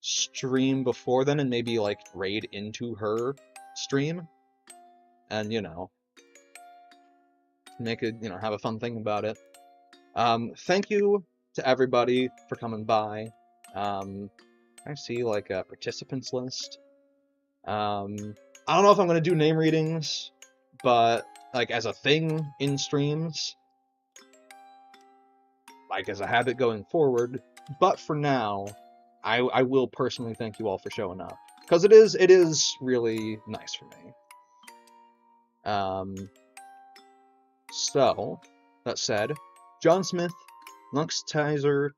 stream before then and maybe, like, raid into her stream. And, you know, make it, you know, have a fun thing about it. Thank you to everybody for coming by. I see, like, a participants list. I don't know if I'm gonna do name readings, but, like, as a thing in streams, like, as a habit going forward. But for now, I will personally thank you all for showing up, because it is really nice for me. So, that said, John Smith, Lux Teaser,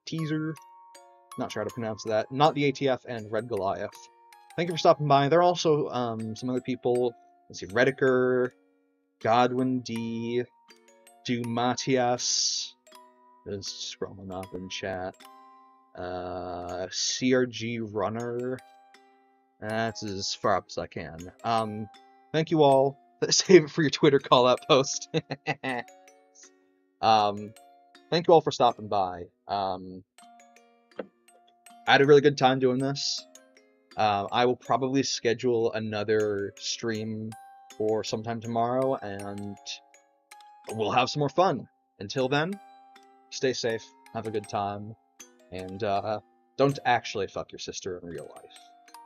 not sure how to pronounce that, Not the ATF, and Red Goliath. Thank you for stopping by. There are also some other people. Let's see, Rediker, Godwin D, Dumatias, is scrolling up in chat. CRG Runner. That's as far up as I can. Thank you all. Save it for your Twitter call-out post. Thank you all for stopping by. I had a really good time doing this. I will probably schedule another stream for sometime tomorrow, and we'll have some more fun. Until then, stay safe, have a good time, and don't actually fuck your sister in real life,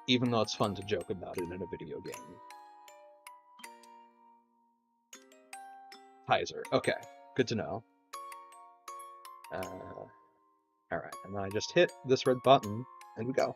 even though it's fun to joke about it in a video game. Heiser. Okay, good to know. Alright, and then I just hit this red button, and we go.